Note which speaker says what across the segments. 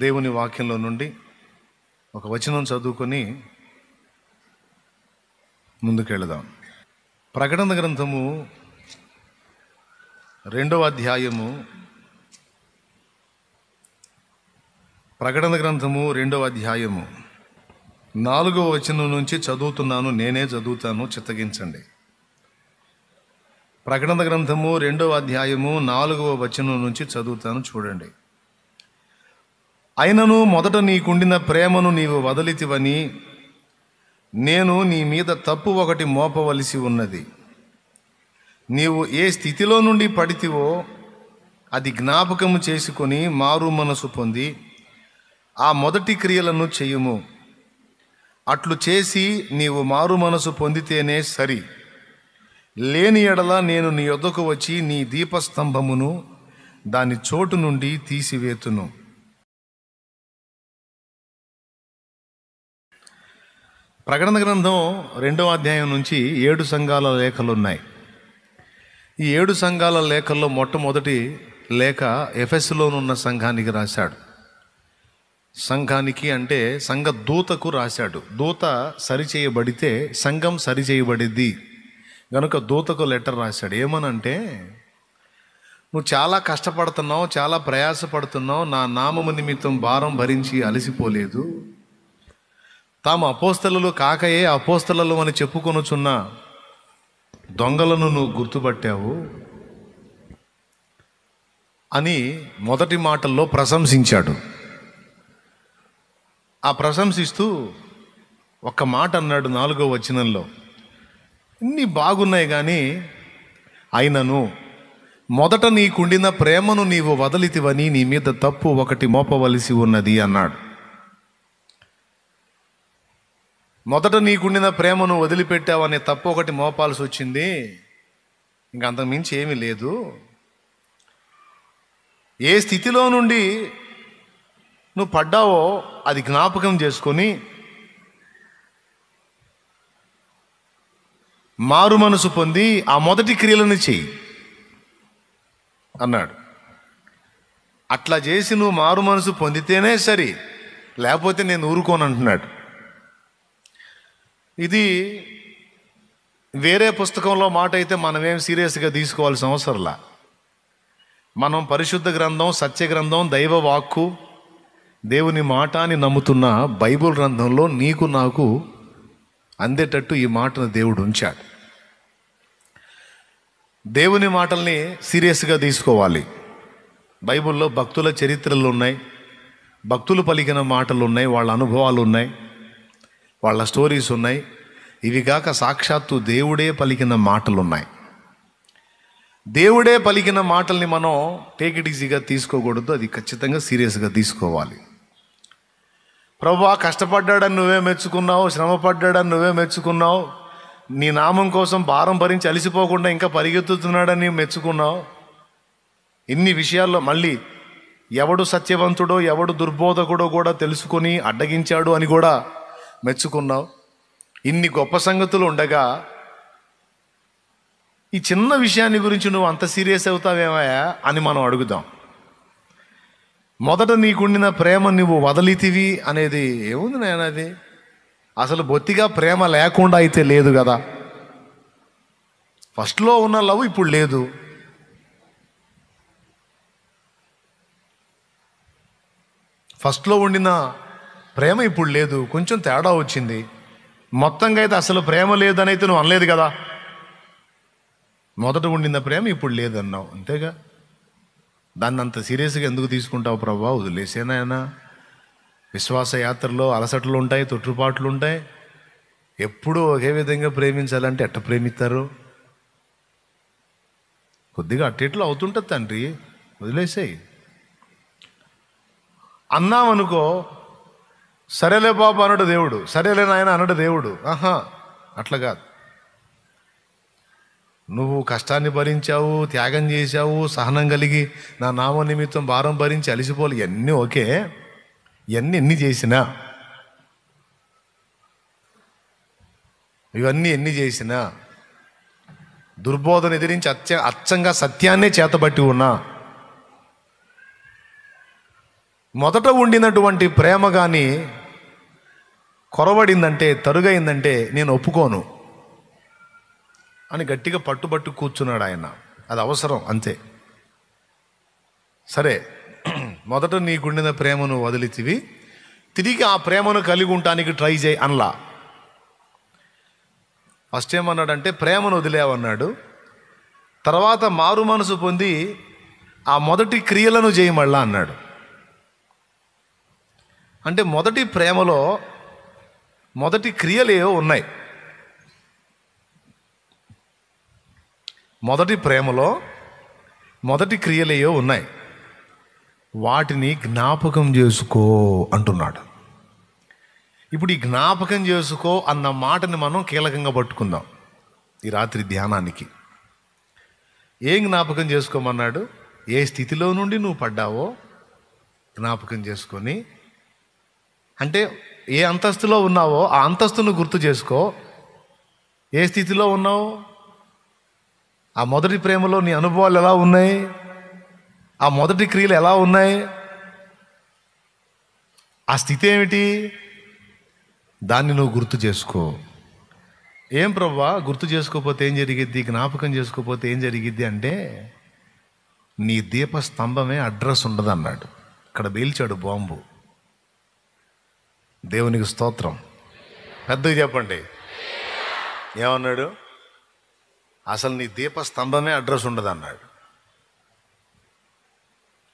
Speaker 1: దేవుని వాక్యంలో నుండి ఒక వచనం చదువుకొని ముందుకెళదాం. ప్రకటన గ్రంథము 2వ అధ్యాయము 4వ వచనం నుంచి చదువుతున్నాను. నేనే చదువుతాను, చిత్తగించండి. ప్రకటన గ్రంథము 2వ అధ్యాయము 4వ వచనం నుంచి చదువుతాను, చూడండి. అయినను మొదట నీకుండిన ప్రేమను నీవు వదలితివని నేను నీ మీద తప్పు ఒకటి మోపవలసి ఉన్నది. నీవు ఏ స్థితిలో నుండి పడితివో అది జ్ఞాపకము చేసుకొని మారు మనసు పొంది ఆ మొదటి క్రియలను చెయ్యుము. అట్లు చేసి నీవు మారు మనసు పొందితేనే సరి. లేని ఎడల నేను నీ యొద్దకు వచ్చి నీ దీపస్తంభమును దాని చోటు నుండి తీసివేతును. ప్రకటన గ్రంథం 2వ అధ్యాయం నుంచి 7 సంఘాల లేఖలున్నాయి. ఈ 7 సంఘాల లేఖల్లో మొట్టమొదటి లేఖ ఎఫెసులోనున్న సంఘానికి రాశాడు. సంఘానికి అంటే సంఘ దూతకు రాశాడు. దూత సరిచేయబడితే సంఘం సరిచేయబడిద్ది గనుక దూతకు లెటర్ రాశాడు. ఏమనంటే, నువ్వు చాలా కష్టపడుతున్నావు, చాలా ప్రయాసపడుతున్నావు, నా నామము నిమిత్తం భారం భరించి అలసిపోలేదు. తాము అపోస్తలులు కాకయే అపోస్తలులు అని చెప్పుకొనుచున్న దొంగలను నువ్వు గుర్తుపట్టావు అని మొదటి మాటల్లో ప్రశంసించాడు. ఆ ప్రశంసిస్తూ ఒక్క మాట అన్నాడు 4వ వచనంలో, ఇన్ని బాగున్నాయి కానీ అయినను మొదట నీకుండిన ప్రేమను నీవు వదలితివని నీ మీద తప్పు ఒకటి మోపవలసి ఉన్నది అన్నాడు. మొదట నీకుండిన ప్రేమను వదిలిపెట్టావనే తప్పు ఒకటి మోపాల్సి వచ్చింది, ఇంకంతకు మించి ఏమీ లేదు. ఏ స్థితిలో నుండి నువ్వు పడ్డావో అది జ్ఞాపకం చేసుకొని మారు మనసు పొంది ఆ మొదటి క్రియలను చెయ్యి అన్నాడు. అట్లా చేసి నువ్వు మారు మనసు పొందితేనే సరి, లేకపోతే నేను ఊరుకోను అంటున్నాడు. ఇది వేరే పుస్తకంలో మాట అయితే మనమేం సీరియస్గా తీసుకోవాల్సిన అవసరంలా. మనం పరిశుద్ధ గ్రంథం, సత్య గ్రంథం, దైవ వాక్కు, దేవుని మాట అని నమ్ముతున్న బైబిల్ గ్రంథంలో నీకు నాకు అందేటట్టు ఈ మాటను దేవుడు ఉంచాడు. దేవుని మాటల్ని సీరియస్గా తీసుకోవాలి. బైబిల్లో భక్తుల చరిత్రలు ఉన్నాయి, భక్తులు పలికిన మాటలు ఉన్నాయి, వాళ్ళ అనుభవాలు ఉన్నాయి, వాళ్ళ స్టోరీస్ ఉన్నాయి. ఇవి కాక సాక్షాత్తు దేవుడే పలికిన మాటలు ఉన్నాయి. దేవుడే పలికిన మాటల్ని మనం టేక్ ఇట్ ఈజీగా తీసుకోకూడదు, అది ఖచ్చితంగా సీరియస్గా తీసుకోవాలి. ప్రభువా, కష్టపడ్డాడని నువ్వే మెచ్చుకున్నావు, శ్రమపడ్డాడని నువ్వే మెచ్చుకున్నావు, నీ నామం కోసం భారం భరించి అలసిపోకుండా ఇంకా పరిగెత్తుతున్నాడని మెచ్చుకున్నావు. ఇన్ని విషయాల్లో మళ్ళీ ఎవడు సత్యవంతుడో ఎవడు దుర్బోధకుడో కూడా తెలుసుకొని అడ్డగించాడు అని కూడా మెచ్చుకున్నావు. ఇన్ని గొప్ప సంగతులు ఉండగా ఈ చిన్న విషయాన్ని గురించి నువ్వు అంత సీరియస్ అవుతావేమయ్యా అని మనం అడుగుదాం. మొదట నీకుండిన ప్రేమ నువ్వు వదలితివి అనేది ఏముంది నాయన? అది అసలు బొత్తిగా ప్రేమ లేకుండా అయితే లేదు కదా. ఫస్ట్లో ఉన్న లవ్ ఇప్పుడు లేదు. ఫస్ట్లో ఉండిన ప్రేమ ఇప్పుడు లేదు, కొంచెం తేడా వచ్చింది. మొత్తంగా అయితే అసలు ప్రేమ లేదని అయితే నువ్వు అనలేదు కదా. మొదట ఉండిన ప్రేమ ఇప్పుడు లేదన్నావు, అంతేగా. దాన్ని అంత సీరియస్గా ఎందుకు తీసుకుంటావు ప్రభా? వదిలేసేనాయనా. విశ్వాస యాత్రలో అలసటలు ఉంటాయి, తొట్టుపాట్లు ఉంటాయి. ఎప్పుడూ ఒకే విధంగా ప్రేమించాలంటే ఎట్ట ప్రేమిస్తారు? కొద్దిగా అట్టేట్లు అవుతుంటుంది తండ్రి, వదిలేసేయి అన్నామనుకో. సరేలే బాబు అనడు దేవుడు, సరేలే నాయన అనడు దేవుడు. అట్లా కాదు. నువ్వు కష్టాన్ని భరించావు, త్యాగం చేశావు, సహనం కలిగి నా నామ నిమిత్తం భారం భరించి అలిసిపోలే, ఇవన్నీ ఓకే. ఇవన్నీ చేసినా దుర్బోధన ఎదిరించి అచ్చంగా సత్యాన్నే చేతబట్టి ఉన్నా, మొదట ఉండినటువంటి ప్రేమ కానీ కొరవడిందంటే, తరుగైందంటే నేను ఒప్పుకోను అని గట్టిగా పట్టుబట్టు కూర్చున్నాడు ఆయన. అది అవసరం అంతే. సరే, మొదట నీకుండిన ప్రేమను వదిలితివి, తిరిగి ఆ ప్రేమను కలిగి ఉండటానికి ట్రై చేయి అనలా. ఫస్ట్ ఏమన్నాడంటే ప్రేమను వదిలేవన్నాడు. తర్వాత మారు మనసు పొంది ఆ మొదటి క్రియలను చేయమళ్ళా అన్నాడు. అంటే మొదటి ప్రేమలో మొదటి క్రియలేవో ఉన్నాయి. మొదటి ప్రేమలో మొదటి క్రియలేవో ఉన్నాయి, వాటిని జ్ఞాపకం చేసుకో అంటున్నాడు. ఇప్పుడు ఈ జ్ఞాపకం చేసుకో అన్న మాటని మనం కీలకంగా పట్టుకుందాం ఈ రాత్రి ధ్యానానికి. ఏం జ్ఞాపకం చేసుకోమన్నాడు? ఏ స్థితిలో నుండి నువ్వు పడ్డావో జ్ఞాపకం చేసుకొని, అంటే ఏ అంతస్తులో ఉన్నావో ఆ అంతస్తును గుర్తు చేసుకో. ఏ స్థితిలో ఉన్నావు? ఆ మొదటి ప్రేమలో నీ అనుభవాలు ఎలా ఉన్నాయి? ఆ మొదటి క్రియలు ఎలా ఉన్నాయి? ఆ స్థితి ఏమిటి? దాన్ని నువ్వు గుర్తు చేసుకో. ఏం ప్రభువా గుర్తు చేసుకోకపోతే ఏం జరిగిద్ది, జ్ఞాపకం చేసుకోకపోతే ఏం జరిగిద్ది అంటే, నీ దీపస్తంభమే అడ్రస్ ఉండదు అన్నాడు. ఇక్కడ పేల్చాడు బాంబు. దేవునికి స్తోత్రం. పెద్దగా చెప్పండి. ఏమన్నాడు? అసలు నీ దీపస్తంభమే అడ్రస్ ఉండదు అన్నాడు.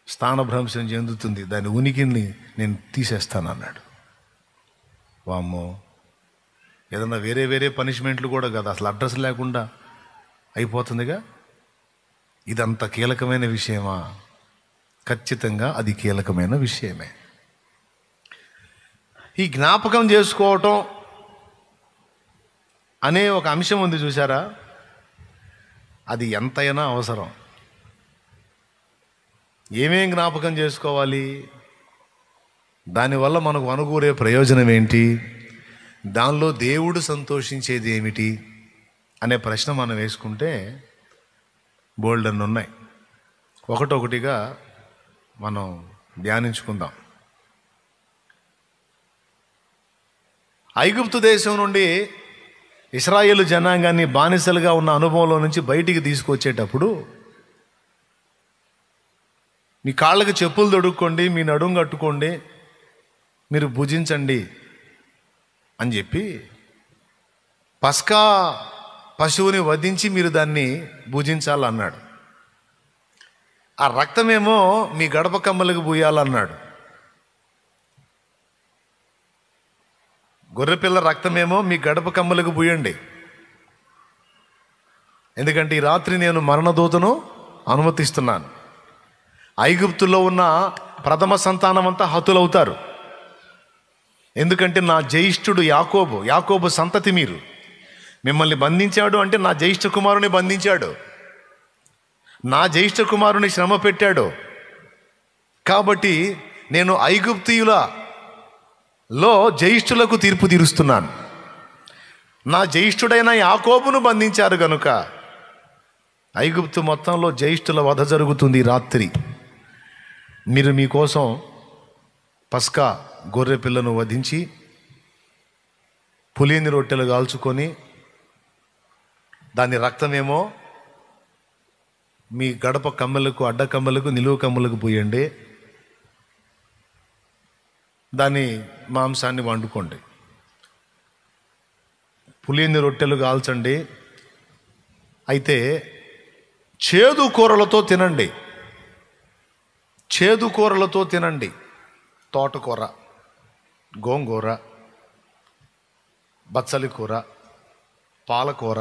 Speaker 1: స్థానభ్రంశం చెందుతుంది, దాని ఉనికిని నేను తీసేస్తాను అన్నాడు. వామ్మో, ఏదన్నా వేరే వేరే పనిష్మెంట్లు కూడా కదా, అసలు అడ్రస్ లేకుండా అయిపోతుందిగా. ఇదంత కీలకమైన విషయమా? ఖచ్చితంగా అది కీలకమైన విషయమే. ఈ జ్ఞాపకం చేసుకోవటం అనే ఒక అంశం ఉంది చూసారా, అది ఎంతైనా అవసరం. ఏమేం జ్ఞాపకం చేసుకోవాలి? దానివల్ల మనకు అనుకూరే ప్రయోజనం ఏంటి? దానిలో దేవుడు సంతోషించేది ఏమిటి అనే ప్రశ్న మనం వేసుకుంటే బోల్డన్ ఉన్నాయి. ఒకటొకటిగా మనం ధ్యానించుకుందాం. ఐగుప్తు దేశం నుండి ఇశ్రాయేలు జనాంగాన్ని బానిసలుగా ఉన్న అనుభవంలో నుంచి బయటికి తీసుకొచ్చేటప్పుడు, మీ కాళ్ళకి చెప్పులు తొడుక్కోండి, మీ నడుము కట్టుకోండి, మీరు భుజించండి అని చెప్పి పస్కా పశువుని వధించి మీరు దాన్ని భుజించాలన్నాడు. ఆ రక్తమేమో మీ గడప కమ్మలకు పూయాలన్నాడు. గొర్రెపిల్ల రక్తమేమో మీ గడప కమ్మలకు పూయండి, ఎందుకంటే ఈ రాత్రి నేను మరణదూతను అనుమతిస్తున్నాను. ఐగుప్తులో ఉన్న ప్రథమ సంతానం అంతా హతులవుతారు. ఎందుకంటే నా జ్యేష్ఠుడు యాకోబు సంతతి మీరు. మిమ్మల్ని బంధించాడు అంటే నా జ్యేష్ఠ కుమారుని బంధించాడు, నా జ్యేష్ఠ కుమారుని శ్రమ పెట్టాడు. కాబట్టి నేను ఐగుప్తీయులలో జ్యేష్ఠులకు తీర్పు తీరుస్తున్నాను. నా జ్యేష్ఠుడైన యాకోబును బంధించారు గనుక ఐగుప్తు మొత్తంలో జ్యేష్ఠుల వధ జరుగుతుంది రాత్రి. మీరు మీకోసం పస్కా గొర్రె పిల్లను వధించి పులిని రొట్టెలు కాల్చుకొని దాని రక్తమేమో మీ గడప కమ్మలకు, అడ్డ కమ్మలకు, నిలువ కమ్మలకు పోయండి. దాని మాంసాన్ని వండుకోండి. పులిని రొట్టెలు కాల్చండి. అయితే చేదు కూరలతో తినండి. చేదు కూరలతో తినండి. తోటకూర, గోంగూర, బచ్చలి కూర, పాలకూర,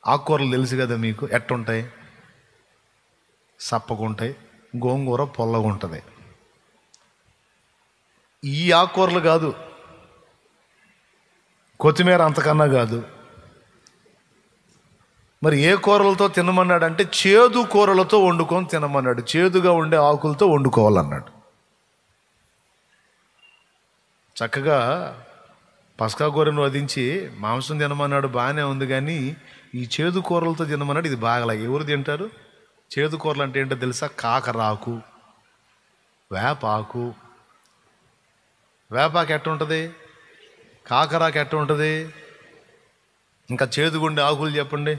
Speaker 1: ఆకుకూరలు తెలుసు కదా మీకు ఎట్టుంటాయి? సప్పగుంటాయి. గోంగూర పొల్లగా ఉంటుంది. ఈ ఆకుకూరలు కాదు, కొత్తిమీర అంతకన్నా కాదు. మరి ఏ కూరలతో తినమన్నాడంటే చేదు కూరలతో వండుకొని తినమన్నాడు. చేదుగా ఉండే ఆకులతో వండుకోవాలన్నాడు. చక్కగా పస్కా గొర్రెను వధించి మాంసం తినమన్నాడు, బాగానే ఉంది. కానీ ఈ చేదు కూరలతో తినమన్నాడు, ఇది బాగలా. ఎవరు తింటారు? చేదు కూరలు అంటే ఏంటో తెలుసా? కాకరాకు, వేపాకు. వేపాకు ఎట్ట ఉంటుంది? కాకరాకు ఎట్ట ఉంటుంది? ఇంకా చేదుగుండే ఆకులు చెప్పండి.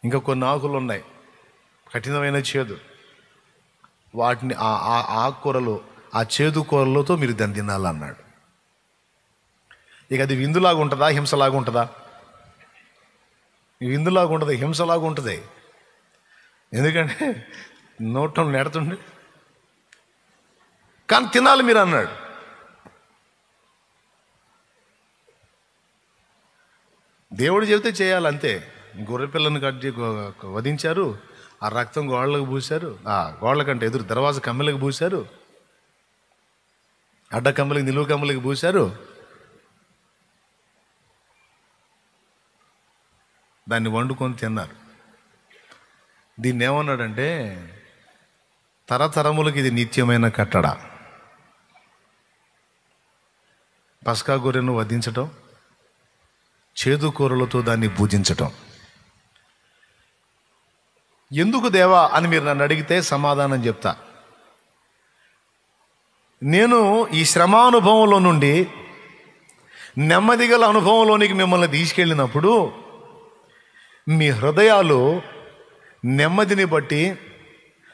Speaker 1: ఇంకా కొన్ని ఆకులు ఉన్నాయి కఠినమైన చేదు. వాటిని ఆ ఆకుకూరలు, ఆ చేదు కూరలతో మీరు దాన్ని తినాలన్నాడు. ఇక అది విందులాగా ఉంటుందా, హింసలాగా ఉంటుందా? విందులాగా ఉంటుంది, హింసలాగా ఉంటుంది. ఎందుకంటే నోట్లో నెడుతుండే, కానీ తినాలి మీరు అన్నాడు. దేవుడు చెబితే చేయాలి అంతే. గొర్రెపిల్లను వధించారు, ఆ రక్తం గోళ్ళకు పూశారు, ఆ గోళ్ళ కంటే ఎదురు దర్వాజా కమ్మెలకు పూశారు, అడ్డ కమ్మలకి నిలువు కమ్మలకి పూశారు. దాన్ని వండుకొని తిన్నారు. దీన్ని ఏమన్నాడంటే, తరతరములకు ఇది నిత్యమైన కట్టడ. పస్కా గొర్రెను వధించటం, చేదు కూరలతో దాన్ని పూజించటం. ఎందుకు దేవా అని మీరు నన్ను అడిగితే సమాధానం చెప్తా. నేను ఈ శ్రమానుభవంలో నుండి నెమ్మది గల అనుభవంలోనికి మిమ్మల్ని తీసుకెళ్ళినప్పుడు మీ హృదయాలు నెమ్మదిని బట్టి,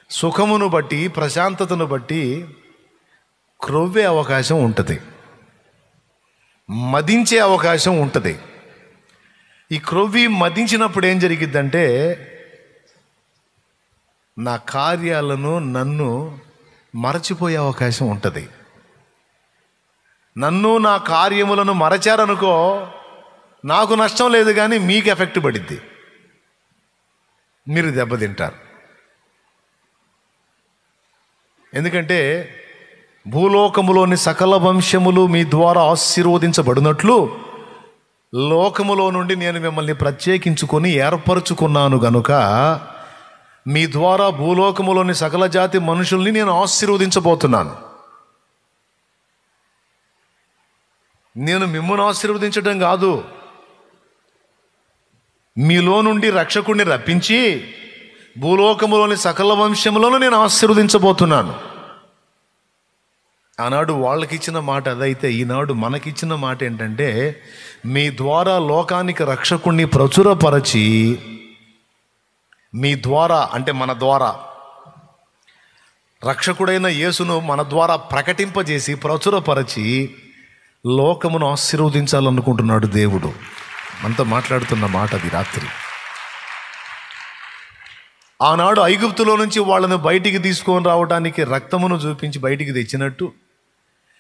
Speaker 1: సుఖమును బట్టి, ప్రశాంతతను బట్టి క్రొవ్వే అవకాశం ఉంటుంది, మదించే అవకాశం ఉంటుంది. ఈ క్రొవ్వి మదించినప్పుడు ఏం జరిగిద్దంటే, నా కార్యాలను, నన్ను మరచిపోయే అవకాశం ఉంటుంది. నన్ను, నా కార్యములను మరచారనుకో, నాకు నష్టం లేదు, కానీ మీకు ఎఫెక్ట్ పడిద్ది, మీరు దెబ్బతింటారు. ఎందుకంటే భూలోకములోని సకల వంశములు మీ ద్వారా ఆశీర్వదించబడినట్లు లోకములో నుండి నేను మిమ్మల్ని ప్రత్యేకించుకొని ఏర్పరచుకున్నాను గనుక మీ ద్వారా భూలోకములోని సకల జాతి మనుషుల్ని నేను ఆశీర్వదించబోతున్నాను. నేను మిమ్మల్ని ఆశీర్వదించడం కాదు, మీలో నుండి రక్షకుడిని రప్పించి భూలోకములోని సకల వంశములను నేను ఆశీర్వదించబోతున్నాను. ఆనాడు వాళ్ళకిచ్చిన మాట అదైతే, ఈనాడు మనకిచ్చిన మాట ఏంటంటే, మీ ద్వారా లోకానికి రక్షకుణ్ణి ప్రచురపరచి, మీ ద్వారా అంటే మన ద్వారా రక్షకుడైన యేసును మన ద్వారా ప్రకటింపజేసి ప్రచురపరచి లోకమును ఆశీర్వదించాలనుకుంటున్నాడు దేవుడు. మనతో మాట్లాడుతున్న మాట అది రాత్రి. ఆనాడు ఐగుప్తులో నుంచి వాళ్ళను బయటికి తీసుకొని రావడానికి రక్తమును చూపించి బయటికి తెచ్చినట్టు,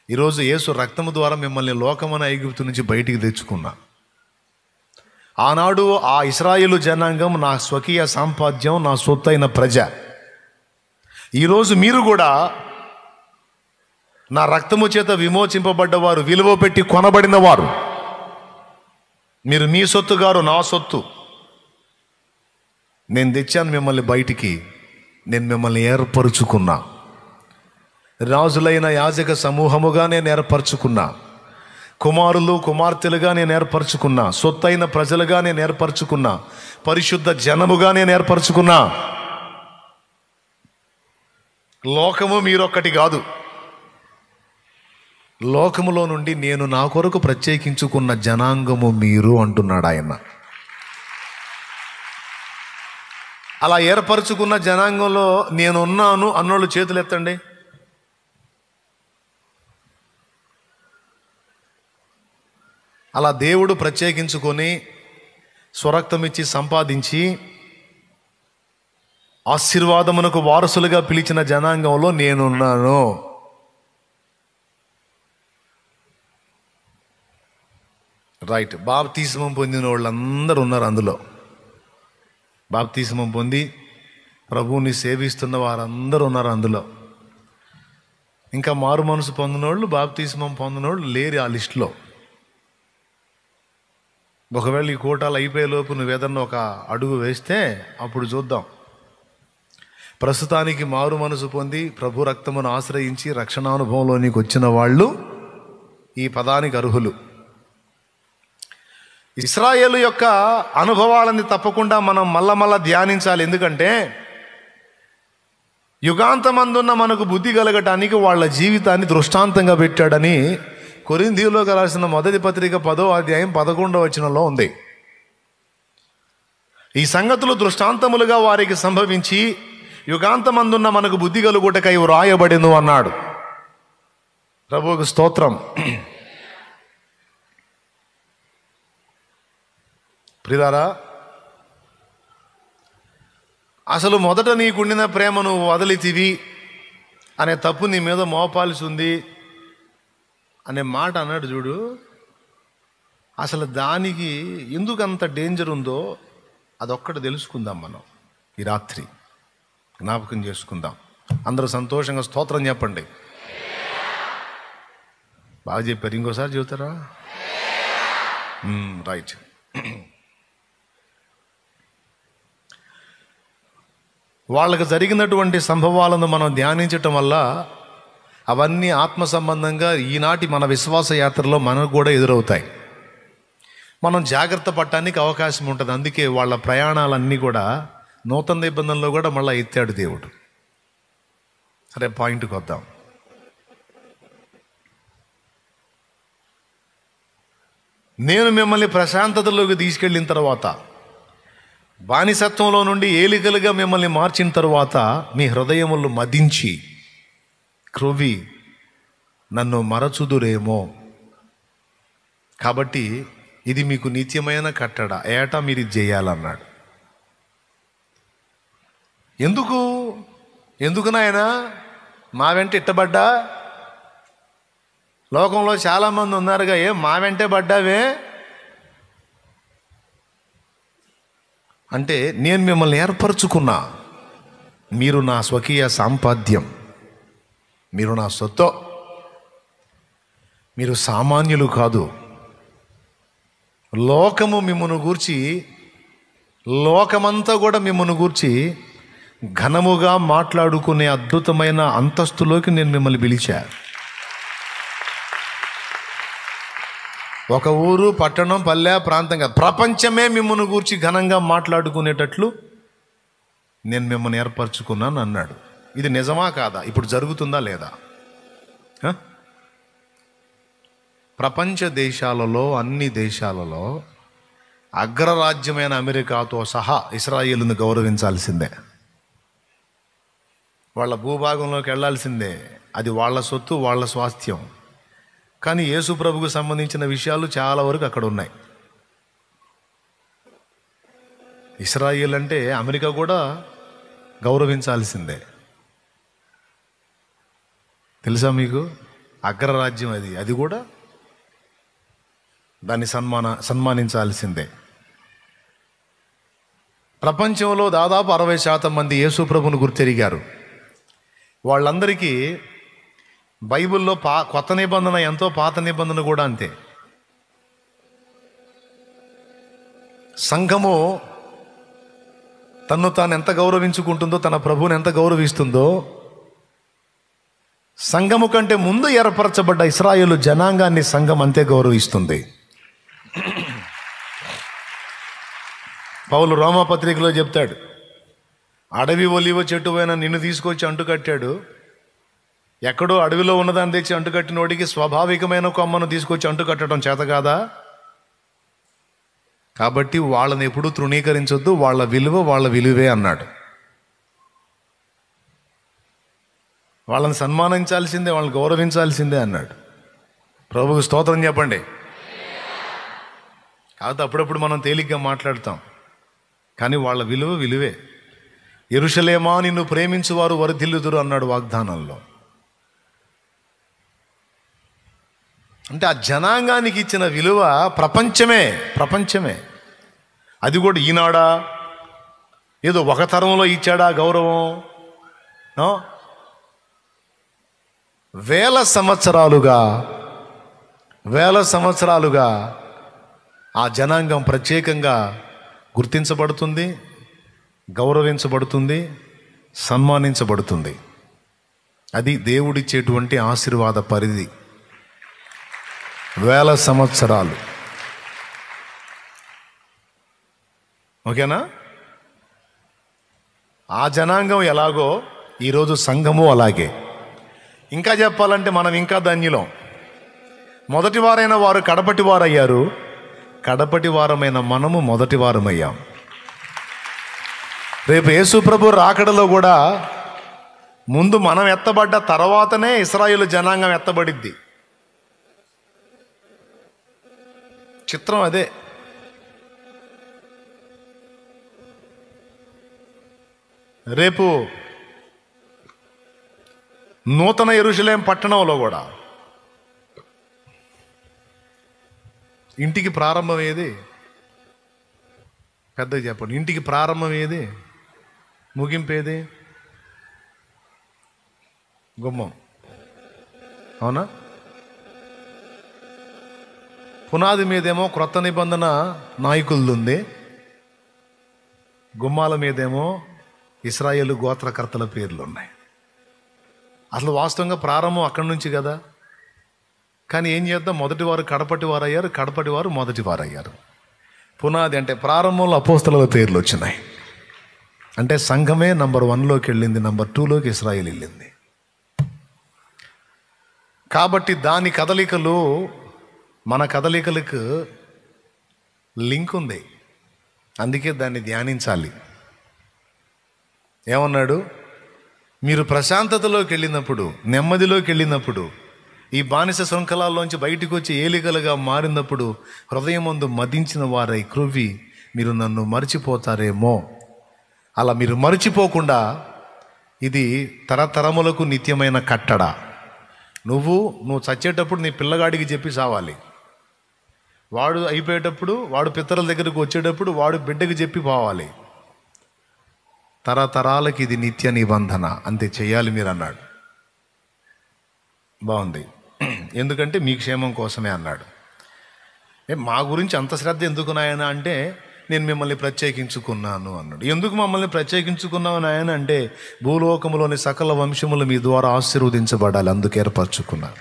Speaker 1: ఈరోజు యేసు రక్తము ద్వారా మిమ్మల్ని లోకమైన ఐగుప్తు నుంచి బయటికి తెచ్చుకున్నా. ఆనాడు ఆ ఇశ్రాయేలు జనాంగం నా స్వకీయ సాంపాద్యం, నా సొత్తైన ప్రజ. ఈరోజు మీరు కూడా నా రక్తము చేత విమోచింపబడ్డవారు, విలువ పెట్టి కొనబడిన వారు. మీరు మీ సొత్తు గారు, నా సొత్తు. నేను తెచ్చాను మిమ్మల్ని బయటికి, నేను మిమ్మల్ని ఏర్పరచుకున్నా. రాజులైన యాజక సమూహముగా నేను ఏర్పరచుకున్నా, కుమారులు కుమార్తెలుగా నేను ఏర్పరచుకున్నా, సొత్తైన ప్రజలుగా నేను ఏర్పరచుకున్నా, పరిశుద్ధ జనముగా నేను ఏర్పరచుకున్నా. లోకము మీరొక్కటి కాదు, లోకములో నుండి నేను నా కొరకు ప్రత్యేకించుకున్న జనాంగము మీరు అంటున్నాడు ఆయన. అలా ఏర్పరచుకున్న జనాంగంలో నేనున్నాను అన్నోళ్ళు చేతులు ఎత్తండి. అలా దేవుడు ప్రత్యేకించుకొని స్వరక్తమిచ్చి సంపాదించి ఆశీర్వాదమునకు వారసులుగా పిలిచిన జనాంగంలో నేనున్నాను. రైట్. బాప్తిస్మం పొందిన వాళ్ళందరూ ఉన్నారు అందులో. బాప్తిస్మం పొంది ప్రభువుని సేవిస్తున్న వారందరూ ఉన్నారు అందులో. ఇంకా మారు మనసు పొందినోళ్ళు, బాప్తిస్మం పొందినోళ్ళు లేరు ఆ లిస్టులో. ఒకవేళ ఈ కోటాలు అయిపోయేలోపు నువ్వు ఏదన్నా ఒక అడుగు వేస్తే అప్పుడు చూద్దాం. ప్రస్తుతానికి మారు మనసు పొంది ప్రభు రక్తమును ఆశ్రయించి రక్షణానుభవంలోనికి వచ్చిన వాళ్ళు ఈ పదానికి అర్హులు. ఇశ్రాయేలు యొక్క అనుభవాలని తప్పకుండా మనం మళ్ళా ధ్యానించాలి. ఎందుకంటే యుగాంతమందున్న మనకు బుద్ధి కలగటానికి వాళ్ళ జీవితాన్ని దృష్టాంతంగా పెట్టాడని కొరింథీయులకు రాసిన మొదటి పత్రిక 10వ అధ్యాయం 11వ వచనంలో ఉంది. ఈ సంగతులు దృష్టాంతములుగా వారికి సంభవించి యుగాంతమందున్న మనకు బుద్ధి కలుగుటకై వ్రాయబడెను అన్నాడు. ప్రభువుకు స్తోత్రం. ప్రియులారా, అసలు మొదట నీకుండిన ప్రేమను వదిలితివి అనే తప్పు నీ మీద మోపాల్సి ఉంది అనే మాట అన్నాడు చూడు. అసలు దానికి ఎందుకు అంత డేంజర్ ఉందో అదొక్కటి తెలుసుకుందాం మనం ఈ రాత్రి, జ్ఞాపకం చేసుకుందాం. అందరూ సంతోషంగా స్తోత్రం చెప్పండి. బాగా చెప్పారు, ఇంకోసారి చెబుతారా? రైట్. వాళ్ళకు జరిగినటువంటి సంభవాలను మనం ధ్యానించటం వల్ల అవన్నీ ఆత్మ సంబంధంగా ఈనాటి మన విశ్వాస యాత్రలో మనకు కూడా ఎదురవుతాయి. మనం జాగ్రత్త పడటానికి అవకాశం ఉంటుంది. అందుకే వాళ్ళ ప్రయాణాలన్నీ కూడా నూతన నిబంధనలో కూడా మళ్ళీ ఎత్తాడు దేవుడు. సరే, పాయింట్కి వద్దాం. నేను మిమ్మల్ని ప్రశాంతతలోకి తీసుకెళ్ళిన తర్వాత, బానిసత్వంలో నుండి ఏలికలుగా మిమ్మల్ని మార్చిన తరువాత మీ హృదయములు మదించి క్రొవ్వి నన్ను మరచుదురేమో. కాబట్టి ఇది మీకు నిత్యమైన కట్టడ, ఏటా మీరు ఇది చేయాలన్నాడు. ఎందుకు నాయనా మా వెంట ఇట్టబడ్డా? లోకంలో చాలామంది ఉన్నారుగా, మా వెంటే పడ్డావే అంటే, నేను మిమ్మల్ని ఏర్పరచుకున్నా, మీరు నా స్వకీయ సాంపాద్యం, మీరు నా సొత్తు, మీరు సామాన్యులు కాదు. లోకము మిమ్మల్ని గూర్చి, లోకమంతా కూడా మిమ్మల్ని గూర్చి ఘనముగా మాట్లాడుకునే అద్భుతమైన అంతస్తులోకి నేను మిమ్మల్ని పిలిచా. ఒక ఊరు, పట్టణం, పల్లె, ప్రాంతంగా ప్రపంచమే మిమ్మల్ని గూర్చి ఘనంగా మాట్లాడుకునేటట్లు నేను మిమ్మల్ని ఏర్పరచుకున్నాను అన్నాడు. ఇది నిజమా కాదా? ఇప్పుడు జరుగుతుందా లేదా? ప్రపంచ దేశాలలో, అన్ని దేశాలలో అగ్రరాజ్యమైన అమెరికాతో సహా ఇశ్రాయేలును గౌరవించాల్సిందే. వాళ్ళ భూభాగంలోకి వెళ్ళాల్సిందే. అది వాళ్ళ సొత్తు, వాళ్ళ స్వాస్థ్యం. కానీ యేసు ప్రభుకు సంబంధించిన విషయాలు చాలా వరకు అక్కడ ఉన్నాయి. ఇశ్రాయేల్ అంటే అమెరికా కూడా గౌరవించాల్సిందే. తెలుసా మీకు? అగ్రరాజ్యం అది కూడా దాన్ని సన్మానించాల్సిందే. ప్రపంచంలో దాదాపు 60% మంది యేసు ప్రభువును గుర్తెరిగారు. వాళ్ళందరికీ బైబిల్లో కొత్త నిబంధన ఎంతో, పాత నిబంధన కూడా అంతే. సంఘము తన్ను తాను ఎంత గౌరవించుకుంటుందో, తన ప్రభువుని ఎంత గౌరవిస్తుందో, సంఘము కంటే ముందు ఏర్పరచబడ్డ ఇశ్రాయేలు జనాంగాన్ని సంఘం అంతే గౌరవిస్తుంది. పౌలు రోమాపత్రికలో చెప్తాడు, అడవి ఒలివ చెట్టు పైన నిన్ను తీసుకొచ్చి అంటుకట్టాడు, ఎక్కడో అడవిలో ఉన్నదాన్ని తెచ్చి అంటుకట్టినోడికి స్వాభావికమైన కొమ్మను తీసుకొచ్చి అంటుకట్టడం చేత కాదా? కాబట్టి వాళ్ళని ఎప్పుడూ తృణీకరించొద్దు, వాళ్ళ విలువే అన్నాడు. వాళ్ళని సన్మానించాల్సిందే, వాళ్ళని గౌరవించాల్సిందే అన్నాడు. ప్రభువుకు స్తోత్రం చెప్పండి. కాదు, అప్పుడప్పుడు మనం తేలిగ్గా మాట్లాడతాం, కానీ వాళ్ళ విలువే. యెరూషలేమా, నిన్ను ప్రేమించువారు వర్ధిల్లుదురు అన్నాడు వాగ్దానంలో. అంటే ఆ జనాంగానికి ఇచ్చిన విలువ ప్రపంచమే. అది కూడా ఈనాడా, ఏదో ఒక తరంలో ఇచ్చాడా గౌరవం? వేల సంవత్సరాలుగా ఆ జనాంగం ప్రత్యేకంగా గుర్తించబడుతుంది, గౌరవించబడుతుంది, సన్మానించబడుతుంది. అది దేవుడిచ్చేటువంటి ఆశీర్వాద పరిధి. వేల సంవత్సరాలు. ఓకేనా? ఆ జనాంగం ఎలాగో ఈరోజు సంఘము అలాగే. ఇంకా చెప్పాలంటే మనం ఇంకా ధన్యులం. మొదటి వారైన వారు కడపటి వారయ్యారు, కడపటి వారమైన మనము మొదటి వారమయ్యాం. రేపు యేసు ప్రభు రాకడలో కూడా ముందు మనం ఎత్తబడ్డ తర్వాతనే ఇశ్రాయేలు జనాంగం ఎత్తబడిద్ది. చిత్రం అదే. రేపు నూతన యెరూషలేం పట్టణంలో కూడా ఇంటికి ప్రారంభం ఏది? పెద్దగా చెప్పండి. ఇంటికి ప్రారంభం ఏది? ముగింపేది? గుమ్మం. అవునా? పునాది మీదేమో క్రొత్త నిబంధన నాయకులది ఉంది, గుమ్మాల మీదేమో ఇశ్రాయేలు గోత్రకర్తల పేర్లు ఉన్నాయి. అసలు వాస్తవంగా ప్రారంభం అక్కడి నుంచి కదా. కానీ ఏం చేద్దాం, మొదటి వారు కడపటి వారు అయ్యారు, కడపటి వారు మొదటి వారు అయ్యారు. పునాది అంటే ప్రారంభంలో అపోస్తలుల పేర్లు వచ్చినాయి. అంటే సంఘమే నంబర్ 1లోకి వెళ్ళింది, నంబర్ 2లోకి ఇశ్రాయేలు వెళ్ళింది. కాబట్టి దాని కదలికలు మన కదలికలకు లింక్ ఉంది. అందుకే దాన్ని ధ్యానించాలి. ఏమన్నాడు? మీరు ప్రశాంతతలోకి వెళ్ళినప్పుడు, నెమ్మదిలోకి వెళ్ళినప్పుడు, ఈ బానిస శృంఖలాల్లోంచి బయటికి వచ్చి ఏలికలుగా మారినప్పుడు హృదయమందు మదించిన వారై క్రొవ్వి మీరు నన్ను మర్చిపోతారేమో. అలా మీరు మర్చిపోకుండా ఇది తరతరములకు నిత్యమైన కట్టడ. నువ్వు చచ్చేటప్పుడు నీ పిల్లగాడికి చెప్పి చావాలి, వాడు అయిపోయేటప్పుడు, వాడు పితరుల దగ్గరకు వచ్చేటప్పుడు వాడు బిడ్డకి చెప్పి పోవాలి. తరతరాలకి ఇది నిత్య నిబంధన, అంతే చేయాలి మీరు అన్నాడు. బాగుంది. ఎందుకంటే మీ క్షేమం కోసమే అన్నాడు. మా గురించి అంత శ్రద్ధ ఎందుకు నాయన అంటే, నేను మిమ్మల్ని ప్రత్యేకించుకున్నాను అన్నాడు. ఎందుకు మమ్మల్ని ప్రత్యేకించుకున్నావు నాయన అంటే, భూలోకములోని సకల వంశములు మీ ద్వారా ఆశీర్వదించబడాలి, అందుకు ఏర్పరచుకున్నాను.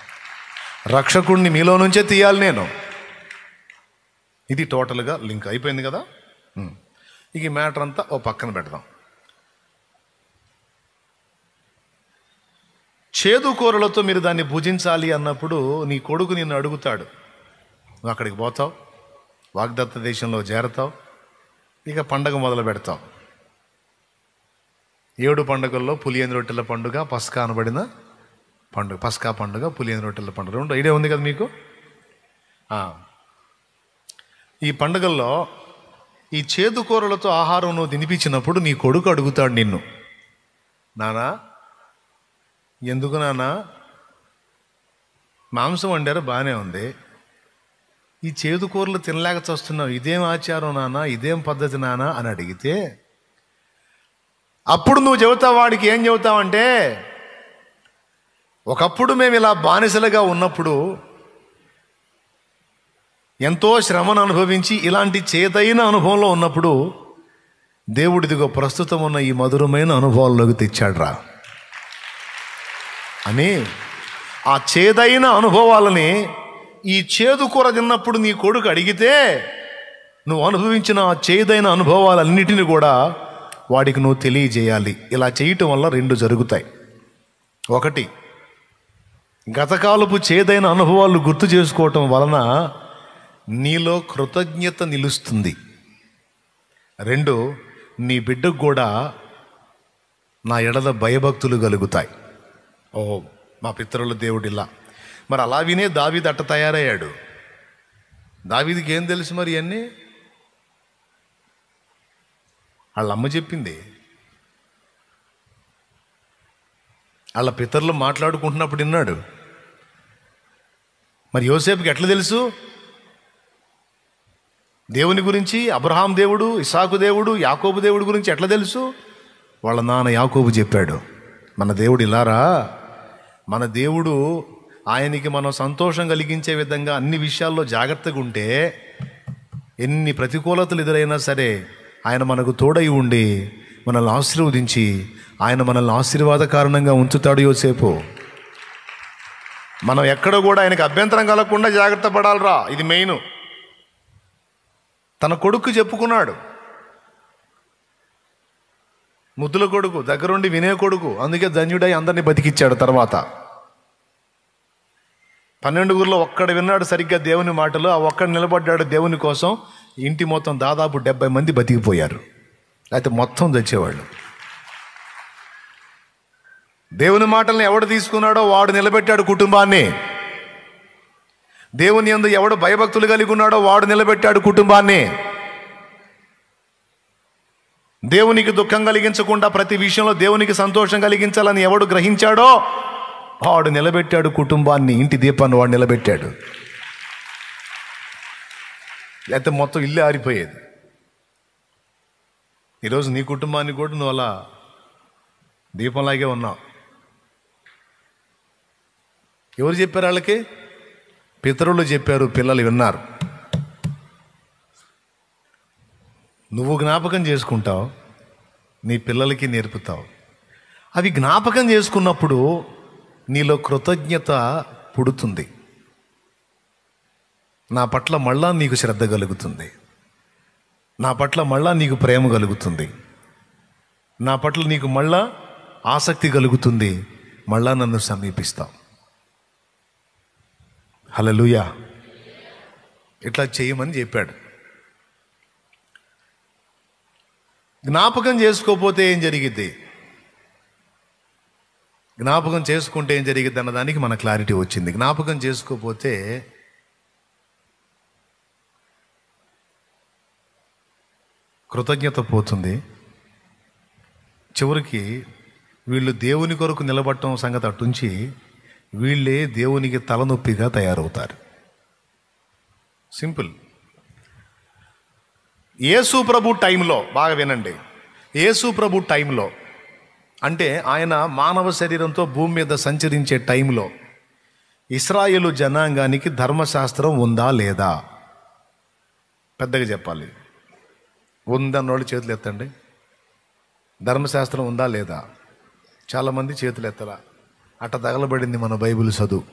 Speaker 1: రక్షకుడిని మీలో నుంచే తీయాలి నేను. ఇది టోటల్గా లింక్ అయిపోయింది కదా. ఇక ఈ మ్యాటర్ అంతా ఓ పక్కన పెడదాం. చేదు కూరలతో మీరు దాన్ని భుజించాలి అన్నప్పుడు నీ కొడుకు నిన్ను అడుగుతాడు. నువ్వు అక్కడికి పోతావు, వాగ్దత్త దేశంలో చేరతావు, ఇక పండగ మొదలు పెడతావు. 7 పండుగల్లో పులియని రొట్టెల పండుగ, పస్కా అనబడిన పండుగ, పస్కా పండుగ, పులియని రొట్టెల పండుగ, 2 ఐడియా ఉంది కదా మీకు. ఈ పండుగల్లో ఈ చేదు కూరలతో ఆహారం నువ్వు తినిపించినప్పుడు నీ కొడుకు అడుగుతాడు నిన్ను, నానా ఎందుకు నాన్న మాంసం వండారు బాగానే ఉంది, ఈ చేదు కూరలు తినలేక చస్తున్నావు, ఇదేం ఆచారం నాన్న, ఇదేం పద్ధతి నాన్న అని అడిగితే అప్పుడు నువ్వు చెబుతావు. వాడికి ఏం చెబుతావంటే, ఒకప్పుడు మేము ఇలా బానిసలుగా ఉన్నప్పుడు ఎంతో శ్రమను అనుభవించి ఇలాంటి చేదైన అనుభవంలో ఉన్నప్పుడు దేవుడిదిగో ప్రస్తుతం ఉన్న ఈ మధురమైన అనుభవాల్లోకి తెచ్చాడు రా అని. ఆ చేదైన అనుభవాలని ఈ చేదు కూర తిన్నప్పుడు నీ కొడుకు అడిగితే, నువ్వు అనుభవించిన ఆ చేదైన అనుభవాలన్నిటిని కూడా వాడికి నువ్వు తెలియజేయాలి. ఇలా చేయటం వల్ల 2 జరుగుతాయి. ఒకటి, గతకాలపు చేదైన అనుభవాలు గుర్తు చేసుకోవటం వలన నీలో కృతజ్ఞత నిలుస్తుంది. 2, నీ బిడ్డకు కూడా నా ఎడల భయభక్తులు కలుగుతాయి. ఓహో, మా పితరుల దేవుడిలా. మరి అలా వినే దావీదు అట్ట తయారయ్యాడు. దావీదుకి ఏం తెలుసు మరి ఇవన్నీ? వాళ్ళ అమ్మ చెప్పింది. వాళ్ళ పితరులు మాట్లాడుకుంటున్నప్పుడు విన్నాడు. మరి యోసేపుకి ఎట్లా తెలుసు దేవుని గురించి? అబ్రహాం దేవుడు, ఇస్సాకు దేవుడు, యాకోబు దేవుడు గురించి ఎట్లా తెలుసు? వాళ్ళ నాన్న యాకోబు చెప్పాడు, మన దేవుడు ఇలారా, మన దేవుడు ఆయనకి మనం సంతోషం కలిగించే విధంగా అన్ని విషయాల్లో జాగ్రత్తగా ఉంటే ఎన్ని ప్రతికూలతలు ఎదురైనా సరే ఆయన మనకు తోడై ఉండి మనల్ని ఆశీర్వదించి ఆయన మనల్ని ఆశీర్వాద కారణంగా ఉంచుతాడు. యోసేపు మనం ఎక్కడ కూడా ఆయనకు అభ్యంతరం కలగకుండా జాగ్రత్త పడాలిరా, ఇది మెయిన్. తన కొడుకు చెప్పుకున్నాడు, ముద్దుల కొడుకు, దగ్గరుండి వినే కొడుకు, అందుకే ధన్యుడై అందరినీ బతికిచ్చాడు. తర్వాత 12 ఒక్కడు విన్నాడు సరిగ్గా దేవుని మాటలు, ఆ ఒక్కడు నిలబడ్డాడు దేవుని కోసం. ఇంటి మొత్తం దాదాపు 70 మంది బతికిపోయారు, అయితే మొత్తం తెచ్చేవాళ్ళు. దేవుని మాటల్ని ఎవడు తీసుకున్నాడో వాడు నిలబెట్టాడు కుటుంబాన్ని. దేవుని యందు ఎవడు భయభక్తులు కలిగి ఉన్నాడో వాడు నిలబెట్టాడు కుటుంబాన్ని. దేవునికి దుఃఖం కలిగించకుండా ప్రతి విషయంలో దేవునికి సంతోషం కలిగించాలని ఎవడు గ్రహించాడో వాడు నిలబెట్టాడు కుటుంబాన్ని. ఇంటి దీపాన్ని వాడు నిలబెట్టాడు, లేకపోతే మొత్తం ఇల్లు ఆరిపోయేది. ఈరోజు నీ కుటుంబాన్ని కూడా నువ్వు అలా దీపంలాగే ఉన్నావు. ఎవరు చెప్పారు వాళ్ళకి? పితరులు చెప్పారు, పిల్లలు విన్నారు. నువ్వు జ్ఞాపకం చేసుకుంటావు, నీ పిల్లలకి నేర్పుతావు. అవి జ్ఞాపకం చేసుకున్నప్పుడు నీలో కృతజ్ఞత పుడుతుంది. నా పట్ల మళ్ళా నీకు శ్రద్ధ కలుగుతుంది, నా పట్ల మళ్ళా నీకు ప్రేమ కలుగుతుంది, నా పట్ల నీకు మళ్ళా ఆసక్తి కలుగుతుంది, మళ్ళా నన్ను సమీపిస్తావు. హల్లెలూయా. ఇట్లా చేయమని చెప్పాడు. జ్ఞాపకం చేసుకోకపోతే ఏం జరిగిద్ది, జ్ఞాపకం చేసుకుంటే ఏం జరిగిద్ది అన్నదానికి మన క్లారిటీ వచ్చింది. జ్ఞాపకం చేసుకోకపోతే కృతజ్ఞత పోతుంది. చివరికి వీళ్ళు దేవుని కొరకు నిలబడటం సంగతి అటుంచి వీళ్ళే దేవునికి తలనొప్పిగా తయారవుతారు. సింపుల్. యేసు ప్రభు టైంలో, బాగా వినండి, యేసు ప్రభు టైంలో అంటే ఆయన మానవ శరీరంతో భూమి మీద సంచరించే టైంలో ఇశ్రాయేలు జనాంగానికి ధర్మశాస్త్రం ఉందా లేదా? పెద్దగా చెప్పాలి. ఉందన్నోళ్ళు చేతులు ఎత్తండి. ధర్మశాస్త్రం ఉందా లేదా? చాలామంది చేతులు ఎత్తలా. అట్ట తగలబడింది మన బైబిల్ చదువు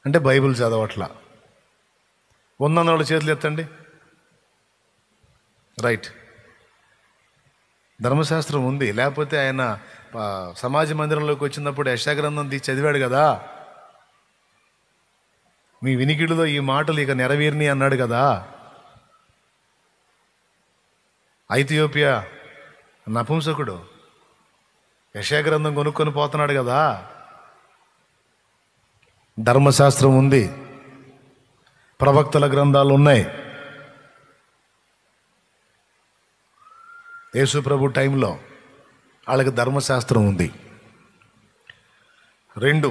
Speaker 1: అంటే బైబిల్ చదవట్లా. ఉందన్నోళ్ళు చేతులు ఎత్తండి. రైట్, ధర్మశాస్త్రం ఉంది. లేకపోతే ఆయన సమాజ మందిరంలోకి వచ్చినప్పుడు యెషయా గ్రంథం తీసి చదివాడు కదా, మీ వినికిడిలో ఈ మాటలు ఇక నెరవేరిని అన్నాడు కదా. ఐథియోపియా నపుంసకుడు యెషయా గ్రంథం కొనుక్కొని పోతున్నాడు కదా. ధర్మశాస్త్రం ఉంది, ప్రవక్తల గ్రంథాలు ఉన్నాయి. యేసు ప్రభు టైంలో వాళ్ళకి ధర్మశాస్త్రం ఉంది. 2,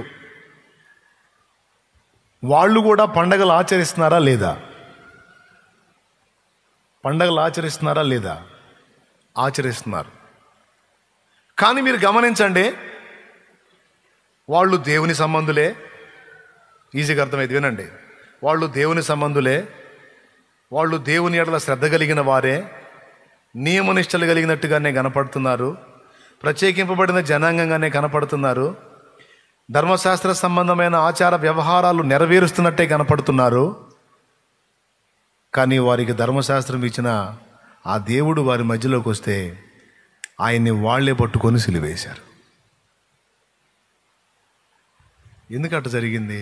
Speaker 1: వాళ్ళు కూడా పండగలు ఆచరిస్తున్నారా లేదా? పండగలు ఆచరిస్తున్నారా లేదా? ఆచరిస్తున్నారు. కానీ మీరు గమనించండి, వాళ్ళు దేవుని సంబంధులే. ఈజీగా అర్థమైంది, వినండి. వాళ్ళు దేవుని సంబంధులే, వాళ్ళు దేవుని ఎడల శ్రద్ధ కలిగిన వారే, నియమనిష్టలు కలిగినట్టుగానే కనపడుతున్నారు, ప్రత్యేకింపబడిన జనాంగంగానే కనపడుతున్నారు, ధర్మశాస్త్ర సంబంధమైన ఆచార వ్యవహారాలు నెరవేరుస్తున్నట్టే కనపడుతున్నారు. కానీ వారికి ధర్మశాస్త్రం ఇచ్చిన ఆ దేవుడు వారి మధ్యలోకి వస్తే ఆయన్ని వాళ్లే పట్టుకొని సిలువేశారు. ఎందుకు అట్లా జరిగింది?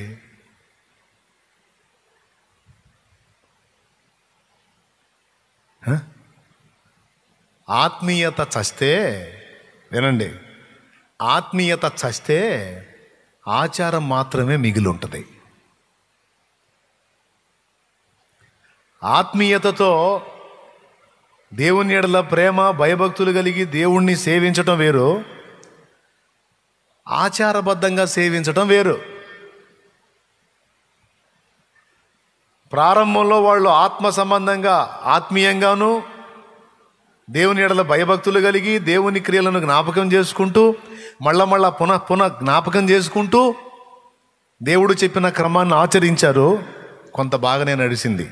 Speaker 1: ఆత్మీయత చస్తే, వినండి, ఆత్మీయత చస్తే ఆచారం మాత్రమే మిగిలి ఉంటుంది. ఆత్మీయతతో దేవుని ఎడల ప్రేమ భయభక్తులు కలిగి దేవుణ్ణి సేవించటం వేరు, ఆచారబద్ధంగా సేవించటం వేరు. ప్రారంభంలో వాళ్ళు ఆత్మ సంబంధంగా ఆత్మీయంగాను దేవుని ఎడల భయభక్తులు కలిగి దేవుని క్రియలను జ్ఞాపకం చేసుకుంటూ మళ్ళా పునః జ్ఞాపకం చేసుకుంటూ దేవుడు చెప్పిన క్రమాన్ని ఆచరించారు. కొంత బాగానే నడిచింది.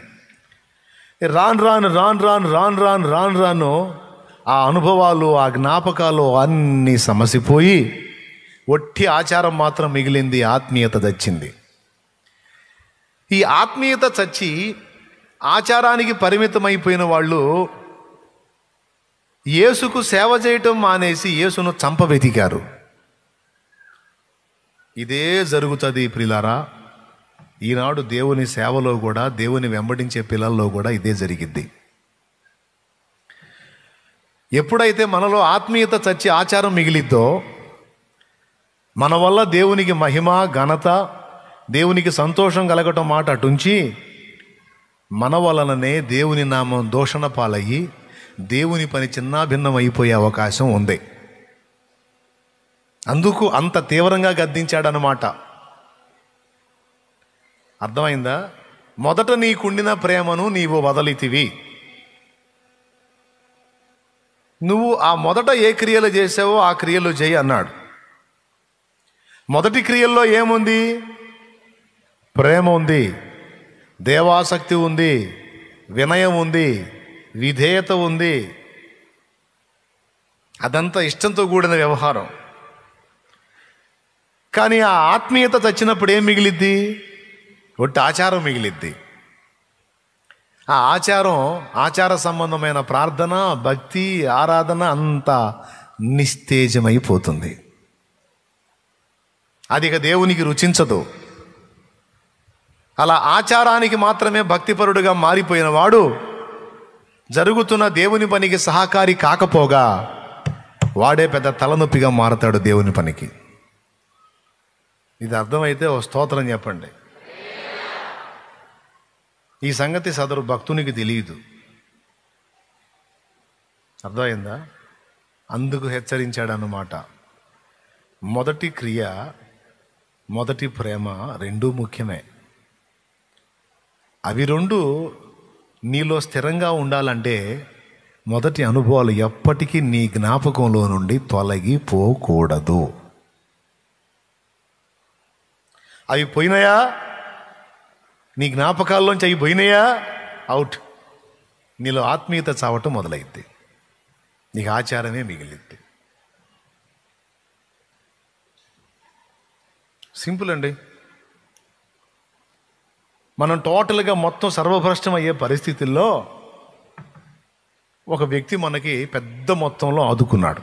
Speaker 1: రాను ఆ అనుభవాలు, ఆ జ్ఞాపకాలు అన్నీ సమసిపోయి ఒట్టి ఆచారం మాత్రం మిగిలింది, ఆత్మీయత చచ్చింది. ఈ ఆత్మీయత చచ్చి ఆచారానికి పరిమితమైపోయిన వాళ్ళు యేసుకు సేవ చేయటం మానేసి యేసును చంపవెతికారు. ఇదే జరుగుతుంది ప్రియులారా. ఈనాడు దేవుని సేవలో కూడా, దేవుని వెంబడించే పిల్లల్లో కూడా ఇదే జరిగిద్ది. ఎప్పుడైతే మనలో ఆత్మీయత చచ్చి ఆచారం మిగిలిద్దో, మన వల్ల దేవునికి మహిమ, ఘనత, దేవునికి సంతోషం కలగటం మాట అటుంచి, మన వలననే దేవుని నామం దూషణ పాలయ్యి దేవుని పని చిన్నాభిన్నం అయిపోయే అవకాశం ఉంది. అందుకు అంత తీవ్రంగా గద్దించాడనమాట. అర్థమైందా? మొదట నీకుండిన ప్రేమను నీవు వదలితివి. నువ్వు ఆ మొదట ఏ క్రియలు చేసావో ఆ క్రియలు చేయి అన్నాడు. మొదటి క్రియల్లో ఏముంది? ప్రేమ ఉంది, దేవాసక్తి ఉంది, వినయం ఉంది, విధేయత ఉంది. అదంతా ఇష్టంతో కూడిన వ్యవహారం. కానీ ఆ ఆత్మీయత చచ్చినప్పుడు ఏం మిగిలిద్ది? ఒట్టి ఆచారం మిగిలిద్ది. ఆ ఆచార సంబంధమైన ప్రార్థన, భక్తి, ఆరాధన అంతా నిస్తేజమైపోతుంది. అది ఇక దేవునికి రుచించదు. అలా ఆచారానికి మాత్రమే భక్తిపరుడుగా మారిపోయిన వాడు జరుగుతున్న దేవుని పనికి సహకారి కాకపోగా వాడే పెద్ద తలనొప్పిగా మారతాడు దేవుని పనికి. ఇది అర్థమైతే ఓ స్తోత్రం చెప్పండి. ఈ సంగతి సదరు భక్తునికి తెలియదు. అర్థమైందా? అందుకు హెచ్చరించాడన్నమాట. మొదటి క్రియ, మొదటి ప్రేమ రెండూ ముఖ్యమే. అవి రెండు నీలో స్థిరంగా ఉండాలంటే మొదటి అనుభవాలు ఎప్పటికీ నీ జ్ఞాపకంలో నుండి తొలగిపోకూడదు. అవి పోయినాయా, నీ జ్ఞాపకాల్లోంచి అవి పోయినాయా, అవుట్. నీలో ఆత్మీయత చావటం మొదలైద్ది, నీకు ఆచారమే మిగిలిద్ది. సింపుల్ అండి. మనం టోటల్గా మొత్తం సర్వభ్రష్టం అయ్యే పరిస్థితుల్లో ఒక వ్యక్తి మనకి పెద్ద మొత్తంలో ఆదుకున్నాడు.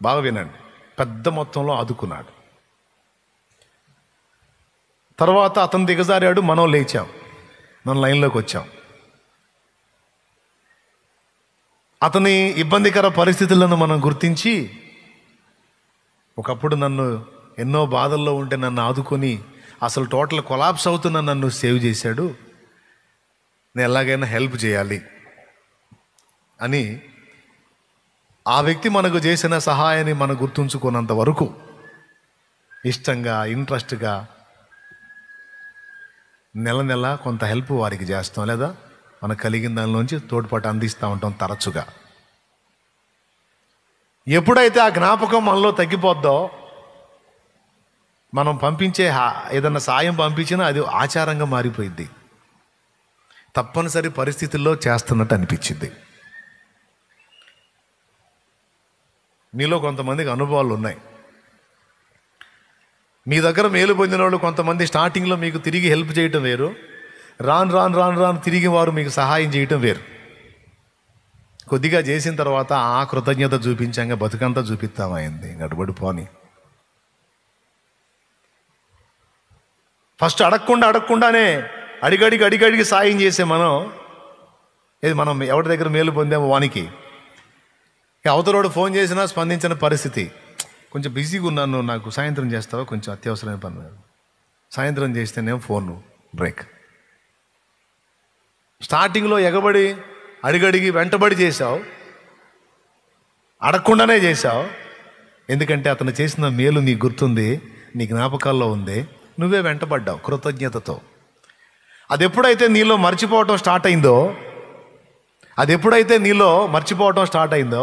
Speaker 1: బాగా వినండి, పెద్ద మొత్తంలో ఆదుకున్నాడు. తర్వాత అతను దిగజారాడు, మనం లేచాం, మనం లైన్లోకి వచ్చాం. అతని ఇబ్బందికర పరిస్థితులను మనం గుర్తించి, ఒకప్పుడు నన్ను ఎన్నో బాధల్లో ఉంటే నన్ను ఆదుకొని అసలు టోటల్ కొలాప్స్ అవుతున్న నన్ను సేవ్ చేశాడు, నేను ఎలాగైనా హెల్ప్ చేయాలి అని ఆ వ్యక్తి మనకు చేసిన సహాయాన్ని మనం గుర్తుంచుకున్నంత వరకు ఇష్టంగా, ఇంట్రెస్ట్గా నెల నెల కొంత హెల్ప్ వారికి చేస్తాం, లేదా మనకు కలిగిన దానిలోంచి తోడ్పాటు అందిస్తూ ఉంటాం తరచుగా. ఎప్పుడైతే ఆ జ్ఞాపకం మనలో తగ్గిపోద్దో, మనం పంపించే ఏదన్నా సాయం పంపించినా అది ఆచారంగా మారిపోయింది, తప్పనిసరి పరిస్థితుల్లో చేస్తున్నట్టు అనిపించింది. మీలో కొంతమందికి అనుభవాలు ఉన్నాయి. మీ దగ్గర మేలు పొందిన వాళ్ళు కొంతమంది స్టార్టింగ్లో మీకు తిరిగి హెల్ప్ చేయటం వేరు, రాను తిరిగి వారు మీకు సహాయం చేయటం వేరు. కొద్దిగా చేసిన తర్వాత ఆ కృతజ్ఞత చూపించాక బతుకంతా చూపిస్తామైంది గడబడి పోని. ఫస్ట్ అడగకుండానే అడిగడిగి సాయం చేసే మనం ఎవరి దగ్గర మేలు పొందామో వానికి అవతలోడు ఫోన్ చేసినా స్పందించిన పరిస్థితి. కొంచెం బిజీగా ఉన్నాను, నాకు సాయంత్రం చేస్తావా, కొంచెం అత్యవసరమైన పని. సాయంత్రం చేస్తేనేమో ఫోన్ బ్రేక్. స్టార్టింగ్లో ఎగబడి అడిగడిగి వెంటబడి చేశావు, అడగకుండానే చేశావు. ఎందుకంటే అతను చేసిన మేలు నీకు గుర్తుంది, నీ జ్ఞాపకాల్లో ఉంది, నువ్వే వెంటబడ్డావు కృతజ్ఞతతో. అది ఎప్పుడైతే నీలో మర్చిపోవటం స్టార్ట్ అయిందో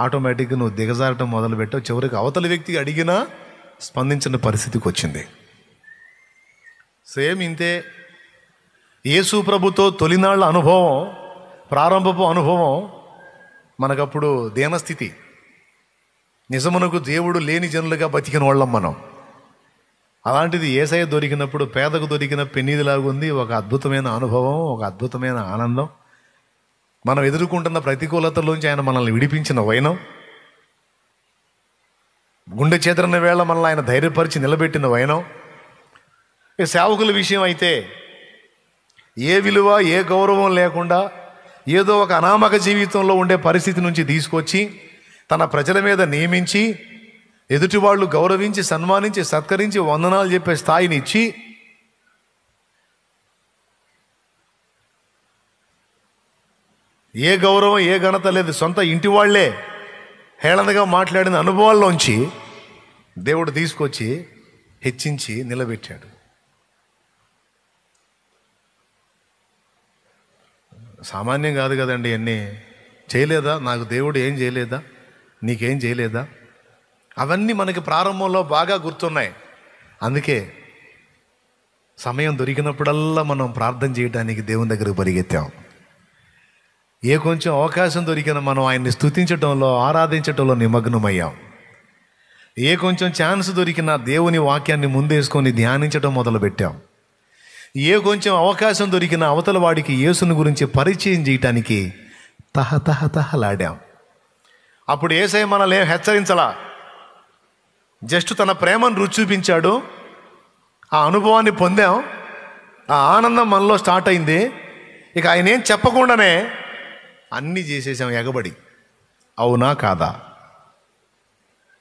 Speaker 1: ఆటోమేటిక్గా నువ్వు దిగజారటం మొదలుపెట్టావు. చివరికి అవతలి వ్యక్తికి అడిగినా స్పందించిన పరిస్థితికి వచ్చింది. సేమ్ ఇంతే. యేసు ప్రభుతో తొలినాళ్ళ అనుభవం, ప్రారంభపు అనుభవం మనకప్పుడు దీనస్థితి. నిజమునకు దేవుడు లేని జనులుగా బతికిన వాళ్ళం మనం. అలాంటిది యేసయ్య దొరికినప్పుడు పేదకు దొరికిన పెన్నీదిలాగా ఉంది. ఒక అద్భుతమైన అనుభవం, ఒక అద్భుతమైన ఆనందం. మనం ఎదుర్కొంటున్న ప్రతికూలతలోంచి ఆయన మనల్ని విడిపించిన వైనం, గుండె చెదరని వేళ మనల్ని ఆయన ధైర్యపరిచి నిలబెట్టిన వైనం. ఈ సేవకుల విషయం అయితే ఏ విలువ ఏ గౌరవం లేకుండా ఏదో ఒక అనామక జీవితంలో ఉండే పరిస్థితి నుంచి తీసుకొచ్చి తన ప్రజల మీద నియమించి ఎదుటి వాళ్ళు గౌరవించి సన్మానించి సత్కరించి వందనాలు చెప్పే స్థాయిని ఇచ్చి ఏ గౌరవం ఏ ఘనత లేదు, సొంత ఇంటి వాళ్లే హేళనగా మాట్లాడిన అనుభవాల్లోంచి దేవుడు తీసుకొచ్చి హెచ్చించి నిలబెట్టాడు. సామాన్యం కాదు కదండి. అన్నీ చేయలేదా? నాకు దేవుడు ఏం చేయలేదా? నీకేం చేయలేదా? అవన్నీ మనకి ప్రారంభంలో బాగా గుర్తున్నాయి. అందుకే సమయం దొరికినప్పుడల్లా మనం ప్రార్థన చేయడానికి దేవుని దగ్గరకు పరిగెత్తాం. ఏ కొంచెం అవకాశం దొరికినా మనం ఆయన్ని స్తుతించడంలో ఆరాధించడంలో నిమగ్నమయ్యాం. ఏ కొంచెం ఛాన్స్ దొరికినా దేవుని వాక్యాన్ని ముందేసుకొని ధ్యానించడం మొదలుపెట్టాం. ఏ కొంచెం అవకాశం దొరికినా అవతల వాడికి యేసుని గురించి పరిచయం చేయటానికి తహతహతహలాడాం. అప్పుడు యేసయ్య మనల్ని హెచ్చరించలా, జస్ట్ తన ప్రేమను రుచి చూపించాడు. ఆ అనుభవాన్ని పొందాం, ఆ ఆనందం మనలో స్టార్ట్ అయింది. ఇక ఆయన ఏం చెప్పకుండానే అన్నీ చేసేసాం ఎగబడి. అవునా కాదా?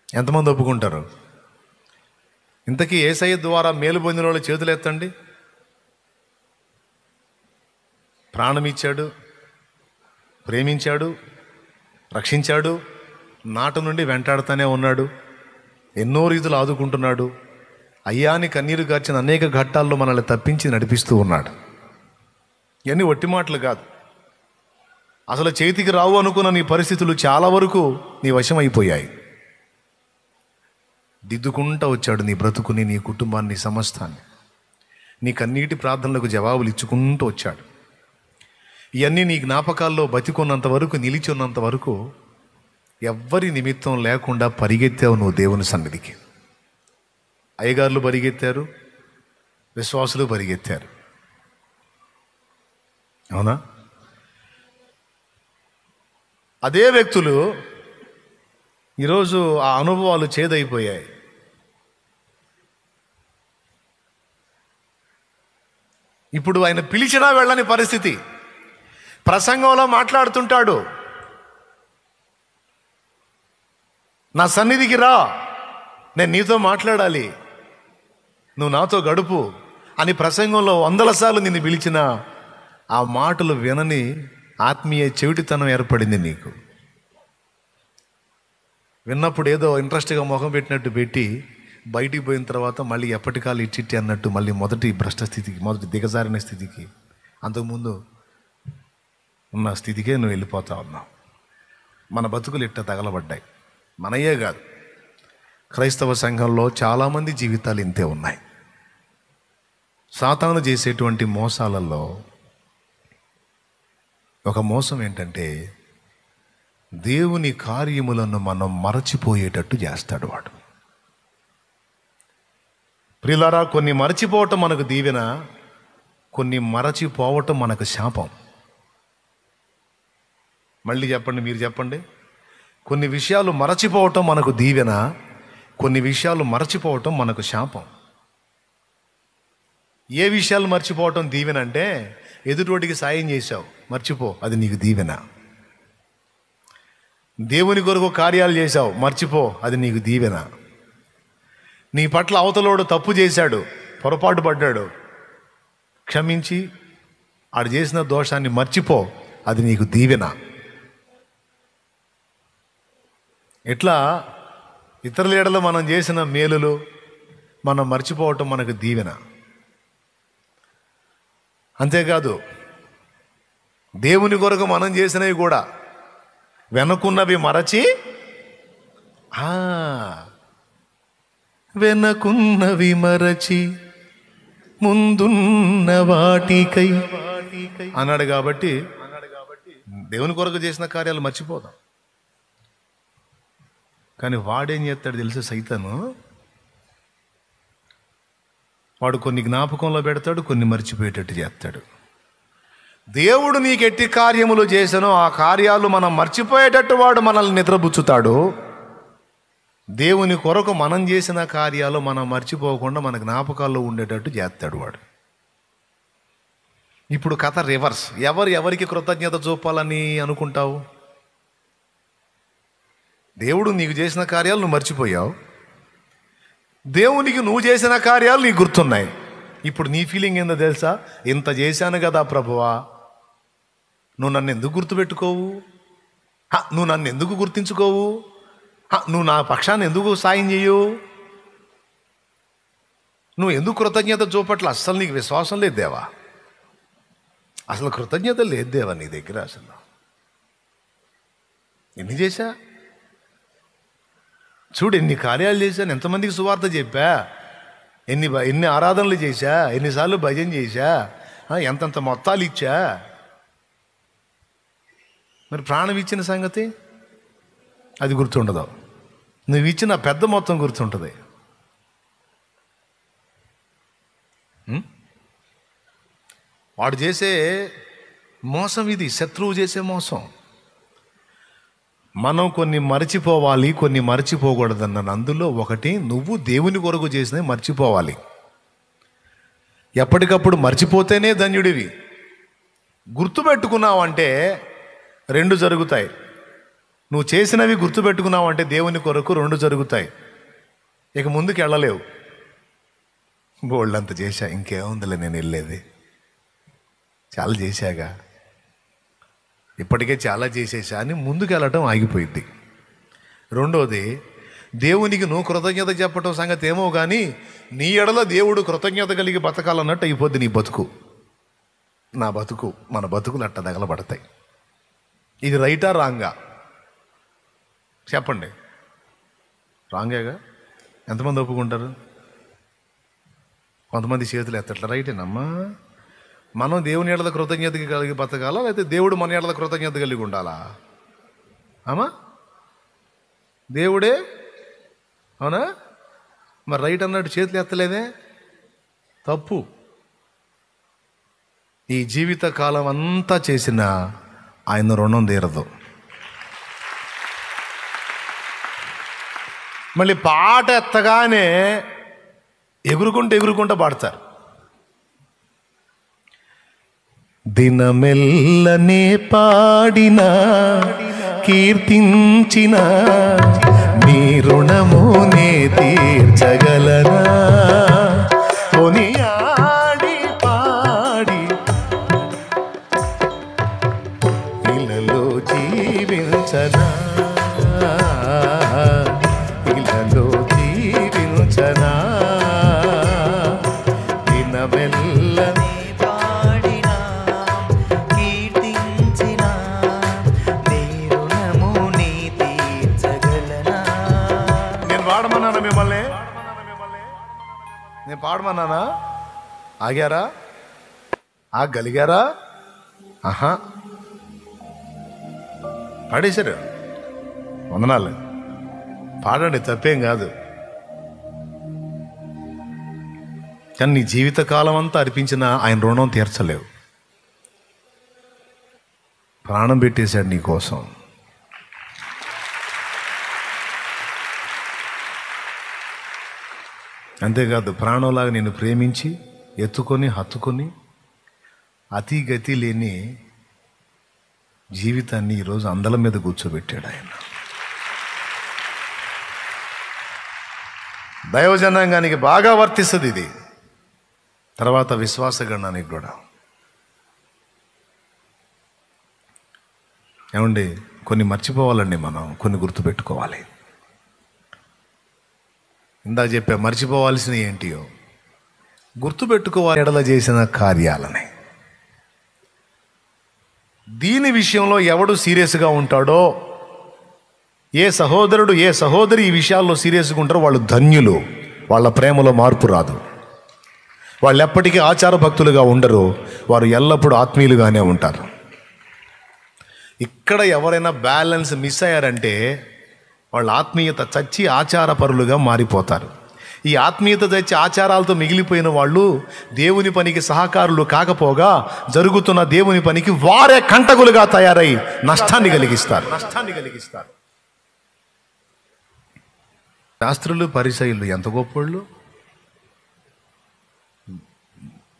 Speaker 1: ఎంతమంది ఒప్పుకుంటారు? ఇంతకీ యేసయ్య ద్వారా మేలు పొందిన వాళ్ళు చేతులు ఎత్తండి. ప్రాణమిచ్చాడు, ప్రేమించాడు, రక్షించాడు, నాటు నుండి వెంటాడుతూనే ఉన్నాడు, ఎన్నో రీతులు ఆదుకుంటున్నాడు, అయ్యాని కన్నీరు గార్చిన అనేక ఘట్టాల్లో మనల్ని తప్పించి నడిపిస్తూ ఉన్నాడు. ఇవన్నీ ఒట్టి మాటలు కాదు. అసలు చేతికి రావు అనుకున్న నీ పరిస్థితులు చాలా వరకు నీ వశం అయిపోయాయి. దిద్దుకుంటూ వచ్చాడు నీ బ్రతుకుని, నీ కుటుంబాన్ని, సమస్తాన్ని. నీ కన్నీటి ప్రార్థనలకు జవాబులు ఇచ్చుకుంటూ వచ్చాడు. ఇవన్నీ నీ జ్ఞాపకాల్లో బతికున్నంత వరకు, నిలిచి ఉన్నంత వరకు ఎవ్వరి నిమిత్తం లేకుండా పరిగెత్తావు నువ్వు దేవుని సన్నిధికి. అయ్యగారులు పరిగెత్తారు, విశ్వాసులు పరిగెత్తారు. అవునా? అదే వ్యక్తులు ఈరోజు ఆ అనుభవాలు చేదైపోయాయి. ఇప్పుడు ఆయన పిలిచినా వెళ్ళని పరిస్థితి. ప్రసంగంలో మాట్లాడుతుంటాడు, నా సన్నిధికి రా, నేను నీతో మాట్లాడాలి, నువ్వు నాతో గడుపు అని ప్రసంగంలో 100 సార్లు నిన్ను పిలిచిన ఆ మాటలు వినని ఆత్మీయ చెవిటితనం ఏర్పడింది నీకు. విన్నప్పుడు ఏదో ఇంట్రెస్ట్గా ముఖం పెట్టినట్టు పెట్టి బయటికి పోయిన తర్వాత మళ్ళీ ఎప్పటికాలు ఇచ్చిట్టి అన్నట్టు మళ్ళీ మొదటి భ్రష్ట స్థితికి, మొదటి దిగజారిన స్థితికి, అంతకుముందు ఉన్న స్థితికే నువ్వు వెళ్ళిపోతా ఉన్నావు. మన బతుకులు ఇట్ట తగలబడ్డాయి. మనయే కాదు, క్రైస్తవ సంఘంలో చాలామంది జీవితాలు ఇంతే ఉన్నాయి. సాతాను చేసేటువంటి మోసాలలో ఒక మోసం ఏంటంటే దేవుని కార్యములను మనం మరచిపోయేటట్టు చేస్తాడు వాడు. ప్రియులారా, కొన్ని మరచిపోవటం మనకు దీవెన, కొన్ని మరచిపోవటం మనకు శాపం. మళ్ళీ చెప్పండి, మీరు చెప్పండి. కొన్ని విషయాలు మరచిపోవటం మనకు దీవెన, కొన్ని విషయాలు మరచిపోవటం మనకు శాపం. ఏ విషయాలు మర్చిపోవటం దీవెన అంటే, ఎదుటోడికి సాయం చేశావు, మర్చిపో, అది నీకు దీవెన. దేవుని కొరకు కార్యాలు చేశావు, మర్చిపో, అది నీకు దీవెన. నీ పట్ల అవతలోడు తప్పు చేశాడు, పొరపాటు పడ్డాడు, క్షమించి ఆడు చేసిన దోషాన్ని మర్చిపో, అది నీకు దీవెన. ఇట్లా ఇతరుల ఎడల మనం చేసిన మేలులు మనం మర్చిపోవటం మనకు దీవెన. అంతేకాదు, దేవుని కొరకు మనం చేసినవి కూడా వెనకున్నవి మరచి, వెనకున్నవి మరచి ముందున్న వాటికై అన్నాడు. కాబట్టి దేవుని కొరకు చేసిన కార్యాలు మర్చిపోదాం. కానీ వాడేం చేస్తాడు తెలుసా? సైతాను వాడు కొన్ని జ్ఞాపకంలో పెడతాడు, కొన్ని మర్చిపోయేటట్టు చేస్తాడు. దేవుడు నీకెట్టి కార్యములు చేశానో ఆ కార్యాలు మనం మర్చిపోయేటట్టు వాడు మనల్ని నిద్రపుచ్చుతాడు. దేవుని కొరకు మనం చేసిన కార్యాలు మనం మర్చిపోకుండా మన జ్ఞాపకాల్లో ఉండేటట్టు చేస్తాడు వాడు. ఇప్పుడు కథ రివర్స్. ఎవరికి కృతజ్ఞత చూపాలని అనుకుంటావు? దేవుడు నీకు చేసిన కార్యాలు నువ్వు మర్చిపోయావు, దేవునికి నువ్వు చేసిన కార్యాలు నీకు గుర్తున్నాయి. ఇప్పుడు నీ ఫీలింగ్ ఏందో తెలుసా? ఇంత చేశాను కదా ప్రభువా, నువ్వు నన్ను ఎందుకు గుర్తుపెట్టుకోవు? నువ్వు నన్ను ఎందుకు గుర్తించుకోవు? నువ్వు నా పక్షాన్ని ఎందుకు సాయం చేయవు? నువ్వు ఎందుకు కృతజ్ఞత చూపట్ల? అస్సలు నీకు విశ్వాసం లేదు దేవా, అసలు కృతజ్ఞత లేదు దేవా నీ దగ్గర. అసలు ఎన్ని చేశా చూడు, ఎన్ని కార్యాలు చేశాను, ఎంతమందికి సువార్త చెప్పా, ఎన్ని ఆరాధనలు చేశా, ఎన్నిసార్లు భజన చేశా, ఎంతంత మొత్తాలు ఇచ్చా. మరి ప్రాణం ఇచ్చిన సంగతి అది గుర్తుండదు. నువ్వు ఇచ్చిన పెద్ద మొత్తం గుర్తుంటుంది. వాడు చేసే మోసం ఇది, శత్రువు చేసే మోసం. మనం కొన్ని మర్చిపోవాలి, కొన్ని మర్చిపోకూడదన్నాను. అందులో ఒకటి, నువ్వు దేవుని కొరకు చేసినవి మర్చిపోవాలి. ఎప్పటికప్పుడు మర్చిపోతేనే ధన్యుడివి. గుర్తుపెట్టుకున్నావు అంటే రెండు జరుగుతాయి. నువ్వు చేసినవి గుర్తుపెట్టుకున్నావు అంటే దేవుని కొరకు రెండు జరుగుతాయి. ఇక ముందుకు వెళ్ళలేవు. బోల్డ్ అంత చేశా, ఇంకేముందిలే నేను వెళ్ళేది, చాలా చేశాగా, ఇప్పటికే చాలా చేసేసా అని ముందుకు వెళ్ళటం ఆగిపోయింది. రెండోది, దేవునికి నువ్వు కృతజ్ఞత చెప్పటం సంగతి ఏమో కానీ నీ ఎడల దేవుడు కృతజ్ఞత కలిగి బతకాలన్నట్టు అయిపోద్ది నీ బతుకు. నా బతుకు, మన బతుకులు అట్ట తగలబడతాయి. ఇది రైటా రాంగా చెప్పండి? రాంగేగా. ఎంతమంది ఒప్పుకుంటారు? కొంతమంది చేతులు ఎత్తట్ల. రైటేనమ్మా. మనం దేవుని ఎడల కృతజ్ఞత కలిగి బతకాలా, లేకపోతే దేవుడు మన ఎడల కృతజ్ఞత కలిగి ఉండాలా? అమ్మా దేవుడే, అవునా? మరి రైట్ అన్నట్టు చేతులు ఎత్తలేదే, తప్పు. ఈ జీవిత కాలం అంతా చేసిన ఆయన రుణం తీరదు. మళ్ళీ పాట ఎత్తగానే ఎగురుకుంటూ పాడతారు. దినమెల్లనే పాడిన కీర్తించిన నీ రుణమునే తీర్చగలనా, కొనియాడి పాడి ఇలలో జీవించనా, ఇలలో జీవించనా. దినమెల్ల మిమ్మల్ని నేను పాడమన్నానా? ఆగారా? ఆగలిగారా? ఆహా, పాడేశారు. వందనాలు. పాడండి, తప్పేం కాదు. కానీ నీ జీవితకాలం అంతా అర్పించిన ఆయన రుణం తీర్చలేవు. ప్రాణం పెట్టేశాడు నీ కోసం. అంతేకాదు, ప్రాణంలాగా నిన్ను ప్రేమించి ఎత్తుకొని హత్తుకొని అతి గతి లేని జీవితాన్ని ఈరోజు అందల మీద కూర్చోబెట్టాడు ఆయన. దైవజనాంగానికి బాగా వర్తిస్తుంది ఇది, తర్వాత విశ్వాసగణానికి కూడా. ఏమండి, కొన్ని మర్చిపోవాలండి, మనం కొన్ని గుర్తుపెట్టుకోవాలి. ఇందాక చెప్పా, మర్చిపోవాల్సినవి ఏంటియో గుర్తుపెట్టుకోవాలి. ఎడల చేసిన కార్యాలని. దీని విషయంలో ఎవడు సీరియస్గా ఉంటాడో, ఏ సహోదరుడు ఏ సహోదరి ఈ విషయాల్లో సీరియస్గా ఉంటారో వాళ్ళు ధన్యులు. వాళ్ళ ప్రేమలో మార్పు రాదు. వాళ్ళు ఎప్పటికీ ఆచార భక్తులుగా ఉండరు, వారు ఎల్లప్పుడూ ఆత్మీయులుగానే ఉంటారు. ఇక్కడ ఎవరైనా బ్యాలెన్స్ మిస్ అయ్యారంటే వాళ్ళ ఆత్మీయత చచ్చి ఆచారపరులుగా మారిపోతారు. ఈ ఆత్మీయత తెచ్చి ఆచారాలతో మిగిలిపోయిన వాళ్ళు దేవుని పనికి సహకారులు కాకపోగా జరుగుతున్న దేవుని పనికి వారే కంటకులుగా తయారై నష్టాన్ని కలిగిస్తారు. శాస్త్రులు పరిసయ్యులు ఎంత గొప్పోళ్ళు,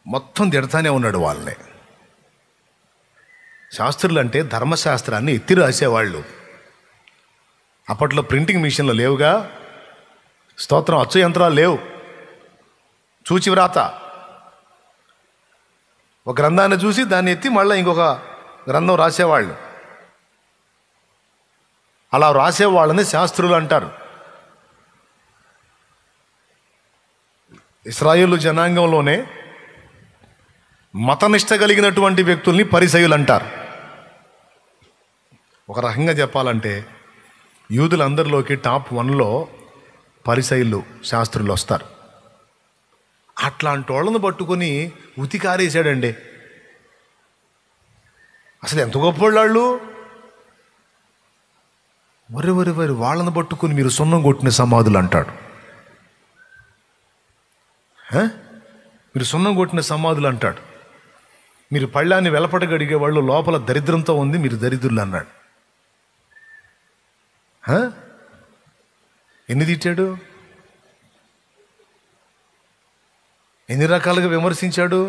Speaker 1: మొత్తం తిడతానే ఉన్నాడు వాళ్ళని. శాస్త్రులు అంటే ధర్మశాస్త్రాన్ని ఎత్తి రాసేవాళ్ళు. అప్పట్లో ప్రింటింగ్ మిషన్లు లేవుగా, స్తోత్రం, అచ్చు యంత్రాలు లేవు, చూచి వ్రాత. ఒక గ్రంథాన్ని చూసి దాన్ని ఎత్తి మళ్ళీ ఇంకొక గ్రంథం రాసేవాళ్ళు. అలా రాసేవాళ్ళని శాస్త్రులు అంటారు. ఇశ్రాయేలు జనాంగంలోనే మతనిష్ట కలిగినటువంటి వ్యక్తుల్ని పరిసయ్యులు అంటారు. ఒక రకంగా చెప్పాలంటే యూదులందరిలోకి టాప్ 1లో పరిసయ్యులు శాస్త్రులు వస్తారు. అట్లాంటి వాళ్ళను పట్టుకొని ఉతికారేసాడండి. అసలు ఎంత గొప్పవాళ్ళు, వరి వాళ్ళను పట్టుకొని మీరు సున్నం కొట్టిన సమాధులు అంటాడు. మీరు సున్నం కొట్టిన సమాధులు అంటాడు. మీరు పళ్ళాన్ని వెలపడగడిగే వాళ్ళు లోపల దరిద్రంతో ఉంది, మీరు దరిద్రులు అన్నాడు. ఎన్ని తిట్టాడు, ఎన్ని రకాలుగా విమర్శించాడు.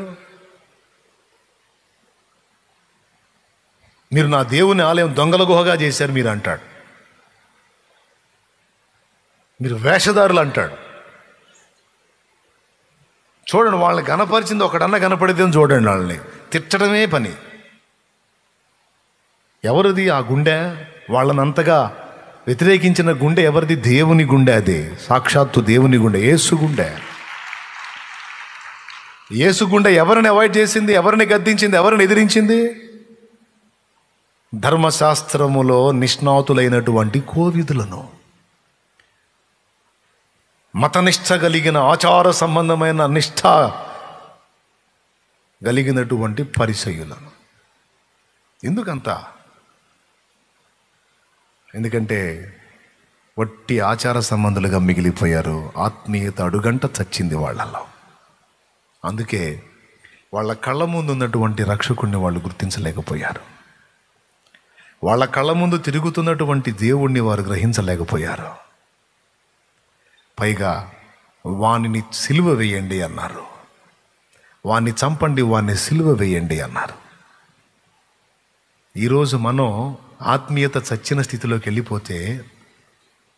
Speaker 1: మీరు నా దేవుని ఆలయం దొంగల గుహగా చేశారు మీరు అంటాడు. మీరు వేషధారులు అంటాడు. చూడండి, వాళ్ళని గనపరిచింది ఒకడన్నా కనపడితే చూడండి, వాళ్ళని తిట్టడమే పని. ఎవరిది ఆ గుండె? వాళ్ళని అంతగా వ్యతిరేకించిన గుండె ఎవరిది? దేవుని గుండె. అది సాక్షాత్తు దేవుని గుండె, యేసు గుండె. యేసు గుండె ఎవరిని అవాయిడ్ చేసింది? ఎవరిని గద్దించింది? ఎవరిని ఎదిరించింది? ధర్మశాస్త్రములో నిష్ణాతులైనటువంటి కోవిదులను, మతనిష్ట కలిగిన ఆచార సంబంధమైన నిష్ఠ కలిగినటువంటి పరిసయ్యులను. ఎందుకంత? ఎందుకంటే వట్టి ఆచార సంబంధులుగా మిగిలిపోయారు. ఆత్మీయత అడుగంట చచ్చింది వాళ్ళలో. అందుకే వాళ్ళ కళ్ళ ముందు ఉన్నటువంటి రక్షకుడిని వాళ్ళు గుర్తించలేకపోయారు. వాళ్ళ కళ్ళ ముందు తిరుగుతున్నటువంటి దేవుణ్ణి వారు గ్రహించలేకపోయారు. పైగా వానిని సిలువ వేయండి అన్నారు, వాణ్ణి చంపండి, వాణ్ణి సిలువ వేయండి అన్నారు. ఈరోజు మనం ఆత్మీయత చచ్చిన స్థితిలోకి వెళ్ళిపోతే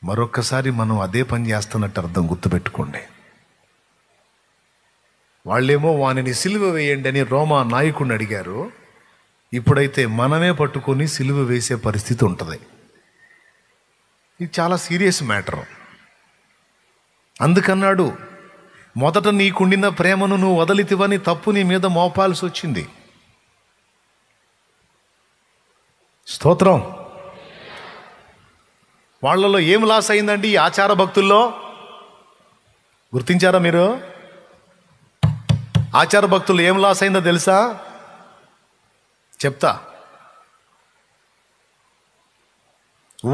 Speaker 1: మరొక్కసారి మనం అదే పని చేస్తున్నట్టు అర్థం, గుర్తుపెట్టుకోండి. వాళ్ళేమో వానిని సిలువ వేయండి అని రోమా నాయకుడిని అడిగారు. ఇప్పుడైతే మనమే పట్టుకొని సిలువ వేసే పరిస్థితి ఉంటుంది. ఇది చాలా సీరియస్ మ్యాటర్. అందుకన్నాడు, మొదట నీకుండిన ప్రేమను నువ్వు వదలితివని తప్పు నీ మీద మోపాల్సి వచ్చింది. స్తోత్రం. వాళ్ళలో ఏం లాస్ అయిందండి ఈ ఆచార భక్తుల్లో? గుర్తించారా మీరు? ఆచార భక్తులు ఏం లాస్ అయిందో తెలుసా? చెప్తా.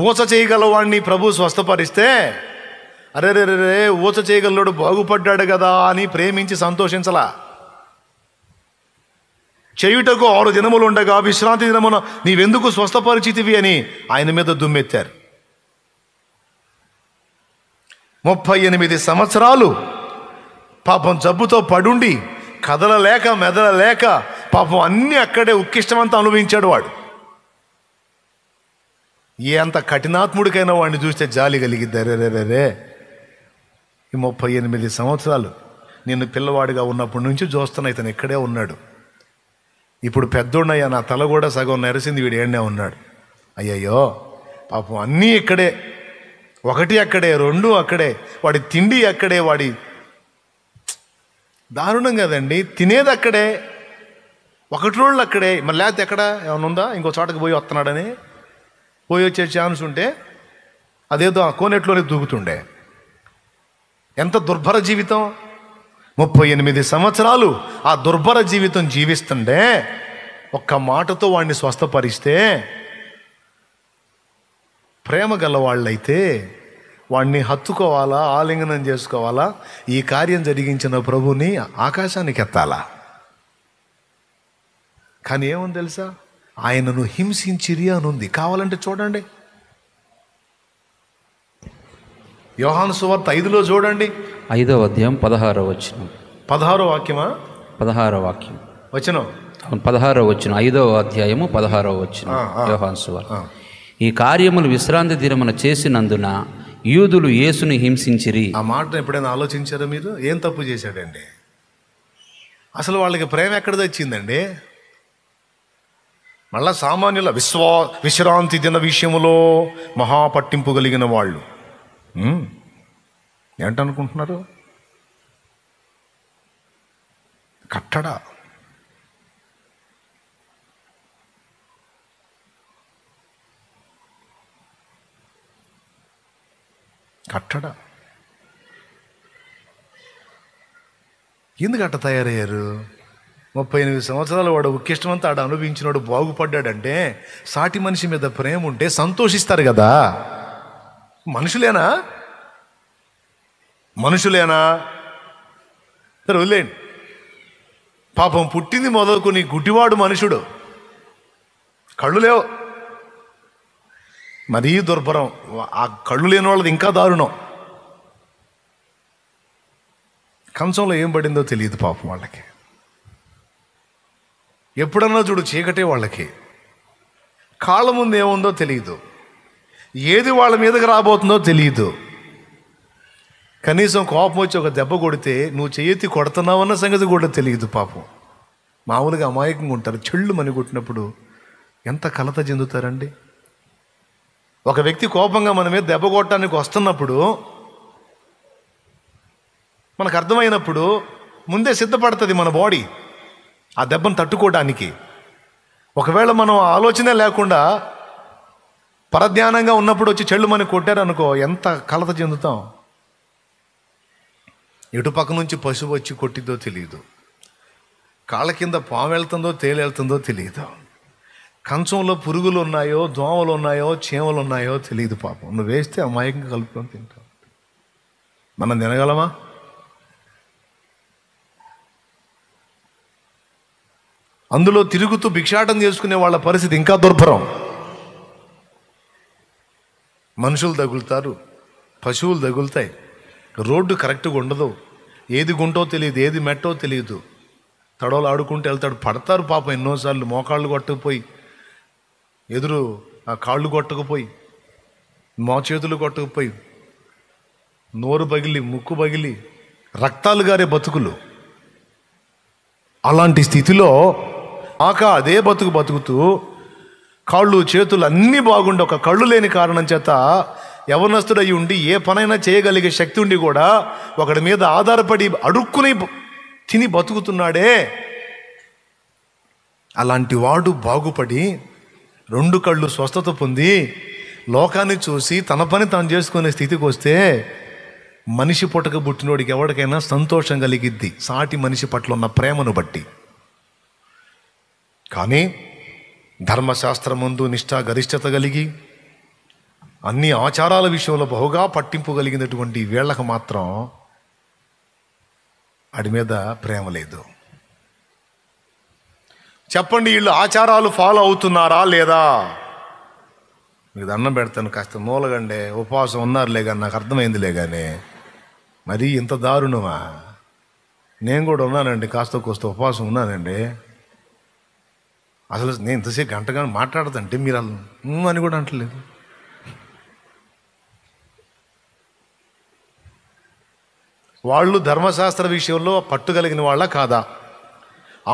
Speaker 1: ఊచ చేయగలవాడిని ప్రభు స్వస్థపరిస్తే, అరే రే రే ఊచ చేయగలడు బాగుపడ్డాడు కదా అని ప్రేమించి సంతోషించలా. చేయుటకు 6 దినములు ఉండగా విశ్రాంతి దినమున నీవెందుకు స్వస్థపరిచితివి అని ఆయన మీద దుమ్మెత్తారు. 38 సంవత్సరాలు పాపం జబ్బుతో పడుండి కదలలేక మెదలలేక పాపం అన్నీ అక్కడే ఉక్కిష్టమంతా అనుభవించాడు వాడు. ఎంత కఠినాత్ముడికైనా వాడిని చూస్తే జాలి కలిగిద్ది. రే ఈ 38 సంవత్సరాలు నేను పిల్లవాడిగా ఉన్నప్పటి నుంచి చూస్తున్నా, ఇతను ఇక్కడే ఉన్నాడు. ఇప్పుడు పెద్దోడయ్యా, నా తల కూడా సగం నెరసింది, వీడు ఏడనే ఉన్నాడు. అయ్యయ్యో పాపం అన్నీ ఇక్కడే, 1 అక్కడే, 2 అక్కడే, వాడి తిండి అక్కడే, వాడి దారుణం కదండి. తినేది అక్కడే, 1 రోజులు అక్కడే. మరి లేకపోతే ఎక్కడ ఏమైనా ఉందా? ఇంకో చోటకి పోయి వస్తున్నాడని పోయి వచ్చే ఛాన్స్ ఉంటే అదేదో ఆ కోనేట్లోనే దూకుతుండే. ఎంత దుర్భర జీవితం! 38 సంవత్సరాలు ఆ దుర్భర జీవితం జీవిస్తుండే ఒక్క మాటతో వాడిని స్వస్థపరిస్తే, ప్రేమ గల వాళ్ళైతే వాడిని హత్తుకోవాలా, ఆలింగనం చేసుకోవాలా, ఈ కార్యం జరిగించిన ప్రభుని ఆకాశానికి ఎత్తాలా. కానీ ఏముంది తెలుసా, ఆయనను హింసించిరి అని ఉంది. కావాలంటే చూడండి, యోహాను సువార్త 5లో చూడండి,
Speaker 2: 5వ అధ్యాయం 16వ వచనం.
Speaker 1: 16వ వాక్యమా?
Speaker 2: 16వ వాక్యం
Speaker 1: వచనం.
Speaker 2: 16వ వచనం, 5వ అధ్యాయము 16వ వచనం, యోహాను సువార్త. ఈ కార్యములు విశ్రాంతి దినమున చేసినందున యూదులు యేసుని హింసించిరి.
Speaker 1: ఆ మాటను ఎప్పుడైనా ఆలోచించారా మీరు? ఏం తప్పు చేశాడండి? అసలు వాళ్ళకి ప్రేమ ఎక్కడ తెచ్చిందండి? మళ్ళా సామాన్యుల విశ్రాంతి దిన విషయములో మహాపట్టింపు కలిగిన వాళ్ళు ఏంటనుకుంటున్నారు? కట్టడ. కట్టడ. ఎందుకు అట్ట తయారయ్యారు? 38 సంవత్సరాలు వాడు ఉక్కిష్టమంతా ఆడ అనుభవించినవాడు బాగుపడ్డాడంటే సాటి మనిషి మీద ప్రేమ ఉంటే సంతోషిస్తారు కదా. మనుషులేనా? సరే వదిలేండి. పాపం పుట్టింది మొదలుకొని గుడ్డివాడు మనుషుడు, కళ్ళు లేవు, మరీ దుర్భరం. ఆ కళ్ళు లేని వాళ్ళది ఇంకా దారుణం. కంచంలో ఏం పడిందో తెలియదు పాపం వాళ్ళకి. ఎప్పుడన్నా చూడు చీకటే వాళ్ళకి. కాళ్ళ ముందు ఏముందో తెలియదు, ఏది వాళ్ళ మీదకి రాబోతుందో తెలియదు. కనీసం కోపం వచ్చి ఒక దెబ్బ కొడితే నువ్వు చెయ్యెత్తి కొడుతున్నావన్న సంగతి కూడా తెలియదు పాపం. మామూలుగా అమాయకంగా ఉంటారు. చెళ్ళు మని కొట్టినప్పుడు ఎంత కలత చెందుతారండి. ఒక వ్యక్తి కోపంగా మన మీద దెబ్బ కొట్టడానికి వస్తున్నప్పుడు, మనకు అర్థమైనప్పుడు ముందే సిద్ధపడుతుంది మన బాడీ ఆ దెబ్బను తట్టుకోవడానికి. ఒకవేళ మనం ఆలోచనే లేకుండా పరధ్యానంగా ఉన్నప్పుడు వచ్చి చెళ్ళు మనకి కొట్టారనుకో, ఎంత కలత చెందుతాం. ఎటు పక్క నుంచి పశువు వచ్చి కొట్టిద్దో తెలియదు, కాళ్ళ కింద పాము వెళ్తుందో తేలి వెళ్తుందో తెలియదు, కంచంలో పురుగులు ఉన్నాయో దోమలు ఉన్నాయో చీమలు ఉన్నాయో తెలియదు పాపం. నువ్వు వేస్తే అమాయకంగా కలుపుకొని తింటావు. మనం తినగలమా? అందులో తిరుగుతూ భిక్షాటం చేసుకునే వాళ్ళ పరిస్థితి ఇంకా దుర్భరం. మనుషులు తగులుతారు, పశువులు తగులుతాయి, రోడ్డు కరెక్ట్గా ఉండదు, ఏది గుంటో తెలియదు, ఏది మెట్టో తెలియదు. తడవలు ఆడుకుంటూ వెళ్తాడు, పడతారు పాపం. ఎన్నోసార్లు మోకాళ్ళు కొట్టకపోయి, ఎదురు ఆ కాళ్ళు కొట్టకపోయి, మోచేతులు కొట్టకపోయి, నోరు పగిలి ముక్కు పగిలి రక్తాలు గారే బతుకులు. అలాంటి స్థితిలో అదే బతుకుతూ కాళ్ళు చేతులు అన్నీ బాగుండి ఒక కళ్ళు లేని కారణం చేత యవనస్తుడయి ఉండి ఏ పనైనా చేయగలిగే శక్తి ఉండి కూడా ఒకడి మీద ఆధారపడి అడుక్కుని తిని బతుకుతున్నాడే. అలాంటి వాడు బాగుపడి 2 కళ్ళు స్వస్థత పొంది లోకాన్ని చూసి తన పని తాను చేసుకునే స్థితికి వస్తే మనిషి పుట్టక పుట్టినోడికి ఎవరికైనా సంతోషం కలిగిద్ది, సాటి మనిషి పట్ల ఉన్న ప్రేమను బట్టి. కానీ ధర్మశాస్త్రం ముందు నిష్ఠా గరిష్టత కలిగి అన్ని ఆచారాల విషయంలో బహుగా పట్టింపు కలిగినటువంటి వీళ్ళకు మాత్రం వాడి మీద ప్రేమ లేదు. చెప్పండి, వీళ్ళు ఆచారాలు ఫాలో అవుతున్నారా లేదా? మీకు దండం పెడతాను, కాస్త మూలగండే ఉపవాసం ఉన్నారులే కానీ నాకు అర్థమైందిలే కానీ మరీ ఇంత దారుణమా? నేను కూడా ఉన్నానండి, కాస్త కోస్త ఉపవాసం ఉన్నానండి. అసలు నేను ఇంతసేపు గంటగా మాట్లాడదంటే మీరు అలా అని కూడా అంటలేదు. వాళ్ళు ధర్మశాస్త్ర విషయంలో పట్టుగలిగిన వాళ్ళ కాదా?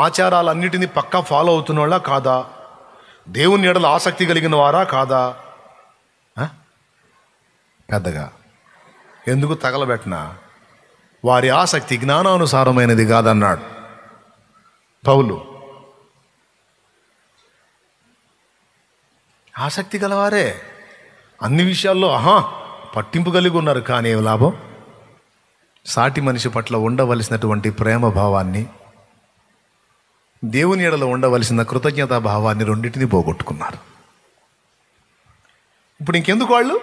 Speaker 1: ఆచారాలన్నిటినీ పక్కా ఫాలో అవుతున్న వాళ్ళ కాదా? దేవుని ఎడల ఆసక్తి కలిగిన వారా కాదా? పెద్దగా ఎందుకు తగలబెట్టినా వారి ఆసక్తి జ్ఞానానుసారమైనది కాదన్నాడు పౌలు. ఆసక్తి గలవారే అన్ని విషయాల్లో పట్టింపు కలిగి ఉన్నారు. కానీ ఏం లాభం? సాటి మనిషి పట్ల ఉండవలసినటువంటి ప్రేమ భావాన్ని, దేవుని ఎడల ఉండవలసిన కృతజ్ఞతా భావాన్ని రెండింటినీ పోగొట్టుకున్నారు. ఇప్పుడు ఇంకెందుకు వాళ్ళు?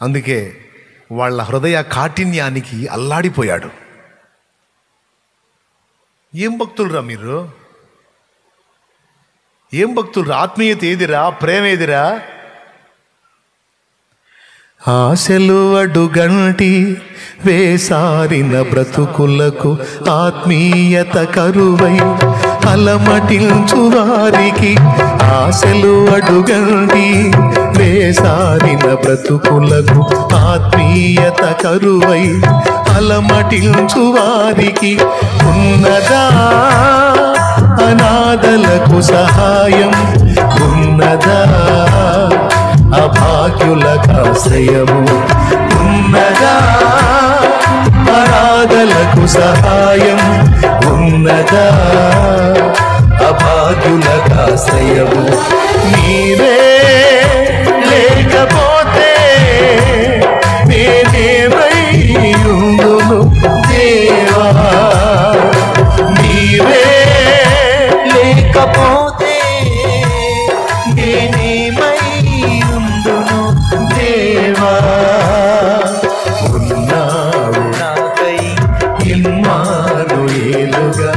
Speaker 1: అందుకే వాళ్ళ హృదయ కాఠిన్యానికి అల్లాడిపోయాడు. ఏం భక్తులురా మీరు? ఏం భక్తులురా? ఆత్మీయత ఏదిరా? ప్రేమ ఏదిరా? ఆశలు అడుగంటి వేసారిన బ్రతుకులకు ఆత్మీయత కరువై అలమటించు వారికి, ఆశలు అడుగంటి వేసారిన బ్రతుకులకు ఆత్మీయత కరువై అలమటించు వారికి, ఉన్నదా అనాథలకు సహాయం, ఉన్నదా అభాగ్యులకు ఆశ్రయము, ఉన్నదా అనాథలకు సహాయం, ఉన్నదా అభాగ్యులకు ఆశ్రయము. నీవే లేకపోతే నేనేమై ఉందును దేవా, నీవే లేకపోతే నేనేమై ఉందును దేవా. ఉన్నావు నాకై ఇమ్మానుయేలుగా,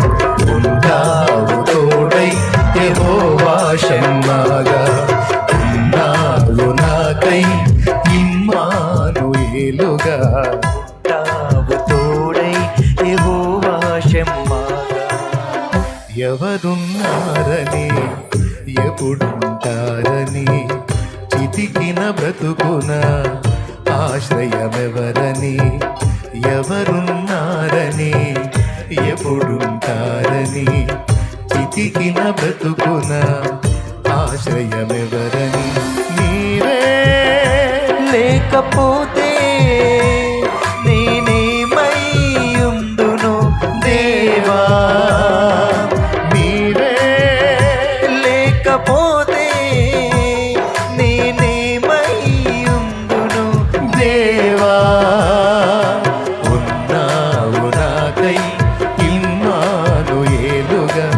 Speaker 1: ఉన్నావు తోడై యెహోవా షమ్మాగా, ఉన్నావు నాకై ఇమ్మానుయేలుగా, ఉన్నావు తోడై యెహోవా షమ్మాగా. ఎవరున్నారని ఎప్పుడుంటారని చితికిన బ్రతుకున ఆశ్రయమెవరని, ఎవరున్నారని ఎప్పుడుంటారని చితికిన బ్రతుకున ఆశ్రయమెవరని, నీవే లేకపోతే నేనేమై ఉందును దేవా, నీవే లేకపోతే నేనేమై ఉందును దేవా. ఉన్నావు నాకై ఇమ్మానుయేలుగా,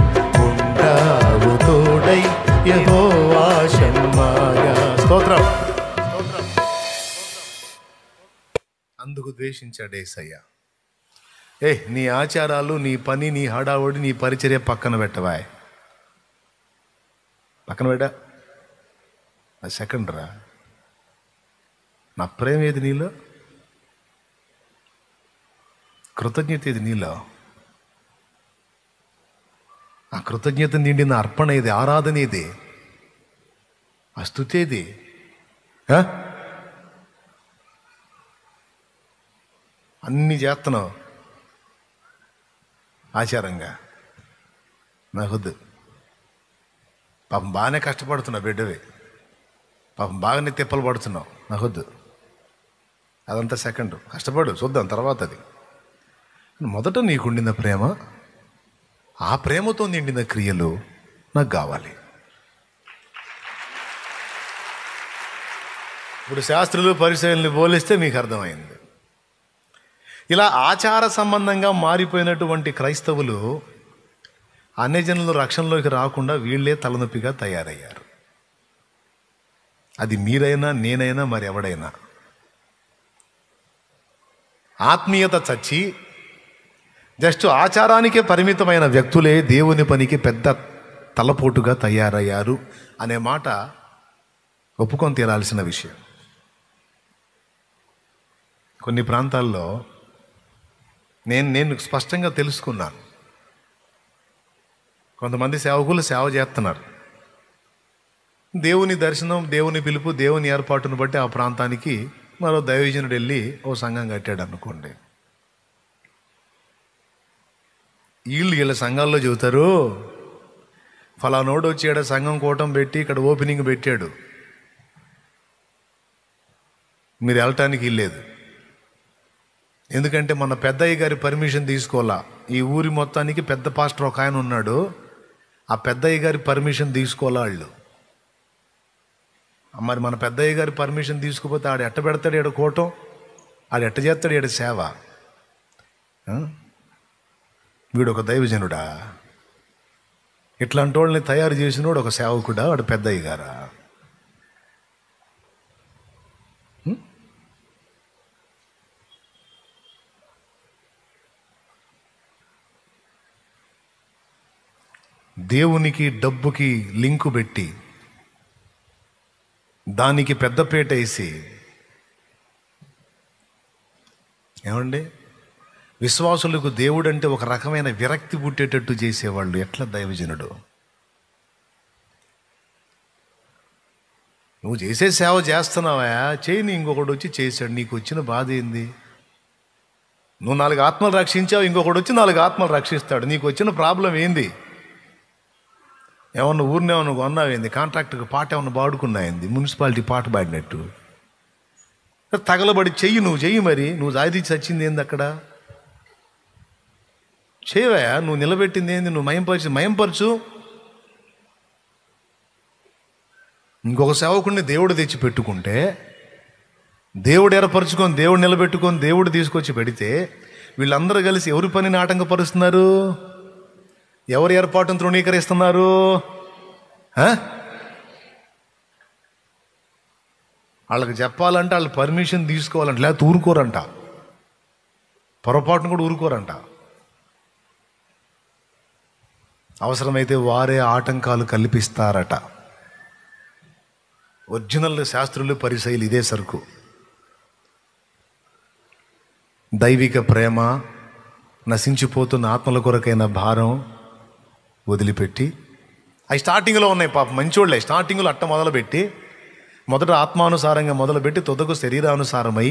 Speaker 1: ఉన్నావు తోడై యెహోవా షమ్మాగా. స్తోత్రం. అందుకు ద్వేషించాడు యేసయ్య. నీ ఆచారాలు, నీ పని, నీ హడావుడి, నీ పరిచర్య పక్కన పెట్టవా? పక్కన పెట్టా, అది సెకండ్ రా. నా ప్రేమ ఏది నీలో? కృతజ్ఞత ఏది నీలో? ఆ కృతజ్ఞత నిండిన అర్పణ ఏది? ఆరాధన ఏది? ఆ స్తుతి ఏది? అన్నీ చేస్తున్నావు ఆచారంగా. నాకొద్దు. పాపం బాగానే కష్టపడుతున్నావు బిడ్డవి, పాపం బాగానే తిప్పలు పడుతున్నావు, నాకొద్దు. అదంతా సెకండ్, కష్టపడు, చూద్దాం తర్వాత. అది మొదట నీకుండిన ప్రేమ, ఆ ప్రేమతో నిండిన క్రియలు నాకు కావాలి. ఇప్పుడు శాస్త్రులు పరిచయాలను పోలిస్తే మీకు అర్థమైంది. ఇలా ఆచార సంబంధంగా మారిపోయినటువంటి క్రైస్తవులు అన్యజనులు రక్షణలోకి రాకుండా వీళ్ళే తలనొప్పిగా తయారయ్యారు. అది మీరైనా నేనైనా మరి ఎవడైనా. ఆత్మీయత చచ్చి జస్ట్ ఆచారానికే పరిమితమైన వ్యక్తులే దేవుని పనికి పెద్ద తలపోటుగా తయారయ్యారు అనే మాట ఒప్పుకొని తీరాల్సిన విషయం. కొన్ని ప్రాంతాల్లో నేను స్పష్టంగా తెలుసుకున్నాను. కొంతమంది సేవకులు సేవ చేస్తున్నారు. దేవుని దర్శనం, దేవుని పిలుపు, దేవుని ఏర్పాటును బట్టి ఆ ప్రాంతానికి మరో దైవజనుడు వెళ్ళి ఓ సంఘం కట్టాడు అనుకోండి. వీళ్ళ సంఘాల్లో చెబుతారు, ఫలానోడు వచ్చాడు సంఘం కూటం పెట్టి ఇక్కడ ఓపెనింగ్ పెట్టాడు, మీరు వెళ్ళటానికి వెళ్ళలేదు. ఎందుకంటే మన పెద్దయ్య గారి పర్మిషన్ తీసుకోవాలా. ఈ ఊరి మొత్తానికి పెద్ద పాస్టర్ ఒక ఆయన ఉన్నాడు, ఆ పెద్దయ్య గారి పర్మిషన్ తీసుకోవాలా వాళ్ళు. మరి మన పెద్దయ్య గారి పర్మిషన్ తీసుకోపోతే ఆడు ఎట్ట పెడతాడు ఈడ కూటం, ఆడు ఎట్ట చేస్తాడు ఈడ సేవ? వీడు ఒక దైవజనుడా? ఇట్లాంటి వాళ్ళని తయారు చేసినోడు ఒక సేవకుడా? వాడు పెద్దయ్య గారా? దేవునికి డబ్బుకి లింకు పెట్టి దానికి పెద్దపీట వేసి, ఏమండి, విశ్వాసులకు దేవుడు అంటే ఒక రకమైన విరక్తి పుట్టేటట్టు చేసేవాళ్ళు. ఎట్లా దైవజనుడు? నువ్వు చేసే సేవ చేస్తున్నావా, చేయని ఇంకొకటి వచ్చి చేశాడు, నీకు వచ్చిన బాధ ఏంది? నువ్వు 4 ఆత్మలు రక్షించావు, ఇంకొకటి వచ్చి 4 ఆత్మలు రక్షిస్తాడు, నీకు వచ్చిన ప్రాబ్లం ఏంది? ఏమన్నా ఊరినేమన్నా కొన్నావేంది? కాంట్రాక్టర్కి పాట ఏమన్నా పాడుకున్నాయింది? మున్సిపాలిటీ పాట పాడినట్టు తగలబడి చెయ్యి, నువ్వు చెయ్యి. మరి నువ్వు జాయిదీ చచ్చింది ఏంది అక్కడ? చేయవా? నువ్వు నిలబెట్టింది ఏంది? నువ్వు మయంపరచు. ఇంకొక సేవకుడిని దేవుడు తెచ్చి పెట్టుకుంటే, దేవుడు ఏర్పరచుకొని, దేవుడు నిలబెట్టుకొని, దేవుడు తీసుకొచ్చి పెడితే, వీళ్ళందరూ కలిసి ఎవరి పనిని ఆటంకపరుస్తున్నారు? ఎవరి ఏర్పాటును తృణీకరిస్తున్నారు? వాళ్ళకి చెప్పాలంటే వాళ్ళు పర్మిషన్ తీసుకోవాలంట, లేకపోతే ఊరుకోరంట. పొరపాటును కూడా ఊరుకోరంట. అవసరమైతే వారే ఆటంకాలు కల్పిస్తారట. ఒరిజినల్ శాస్త్రులు, పరిసయ్యులు ఇదే సరుకు. దైవిక ప్రేమ, నశించిపోతున్న ఆత్మల కొరకైన భారం వదిలిపెట్టి, అవి స్టార్టింగ్లో ఉన్నాయి. పాప మంచోళ్ళే. స్టార్టింగ్లో అట్ట మొదలుపెట్టి, మొదట ఆత్మానుసారంగా మొదలుపెట్టి, తొదకు శరీరానుసారమై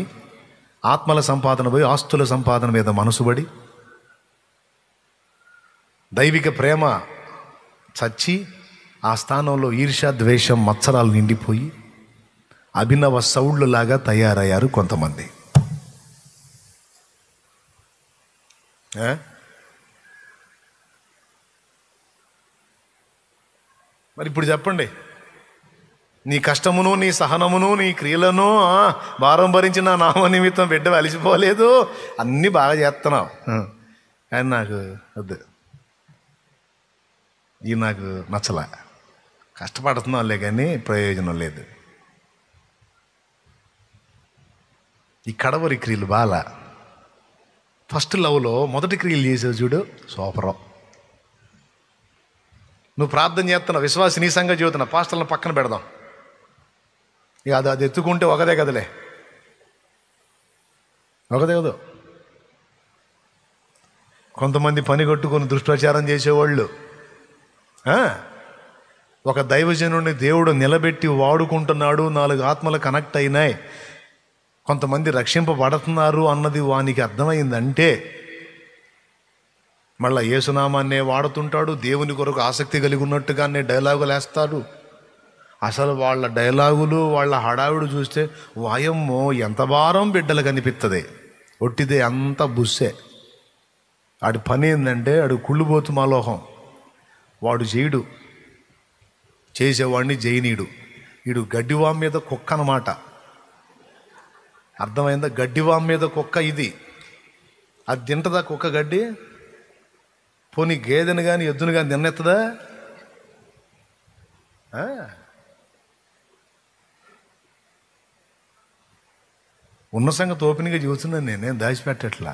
Speaker 1: ఆత్మల సంపాదన పోయి ఆస్తుల సంపాదన మీద మనసుబడి, దైవిక ప్రేమ చచ్చి ఆ స్థానంలో ఈర్ష్య, ద్వేషం, మత్సరాలు నిండిపోయి అభినవ సౌళ్ళులాగా తయారయ్యారు కొంతమంది. మరి ఇప్పుడు చెప్పండి, నీ కష్టమును, నీ సహనమును, నీ క్రియలను భారం భరించి నా నామ నిమిత్తం బిడ్డ అలిసిపోలేదు, అన్నీ బాగా చేస్తున్నావు, కానీ నాకు వద్దు, ఇది నాకు నచ్చలా, కష్టపడుతున్నావులే కానీ ప్రయోజనం లేదు. ఈ కడవరి క్రియలు బాగా, ఫస్ట్ లవ్లో మొదటి క్రియలు చేసావు చూడు, సూపరం. నువ్వు ప్రార్థన చేస్తున్నావు, విశ్వాసి నీ సంగతి చెబుతున్నా, పాస్టర్లను పక్కన పెడదాం, ఇక అది ఎత్తుకుంటే ఒకదే కదలే, ఒకదే కదు. కొంతమంది పని కట్టుకొని దుష్ప్రచారం చేసేవాళ్ళు, ఒక దైవజనుడిని దేవుడు నిలబెట్టి వాడుకుంటున్నాడు, 4 ఆత్మలు కనెక్ట్ అయినాయి, కొంతమంది రక్షింపబడుతున్నారు అన్నది వానికి అర్థమైందంటే, మళ్ళా యేసునామాన్నే వాడుతుంటాడు, దేవుని కొరకు ఆసక్తి కలిగి ఉన్నట్టుగానే డైలాగులు వేస్తాడు. అసలు వాళ్ళ డైలాగులు, వాళ్ళ హడావిడు చూస్తే వాయమ్మో ఎంత భారం బిడ్డలు కనిపిస్తుంది. ఒట్టిదే, అంత బుస్సే. ఆడి పని ఏంటంటే, ఆడు కుళ్ళుబోతు మాలోహం, వాడు చేయడు, చేసేవాడిని జైనీడు. వీడు గడ్డివాం మీద కుక్క అన్నమాట, అర్థమైందా? గడ్డివాం మీద కుక్క ఇది. అది తింటదా కుక్క గడ్డి? పోనీ గేదెను కానీ ఎద్దును కానీ తిన్నెత్తదా? ఉన్న సంగతి ఓపెన్గా చూస్తున్నాను, నేనేం దాచిపెట్టట్లా.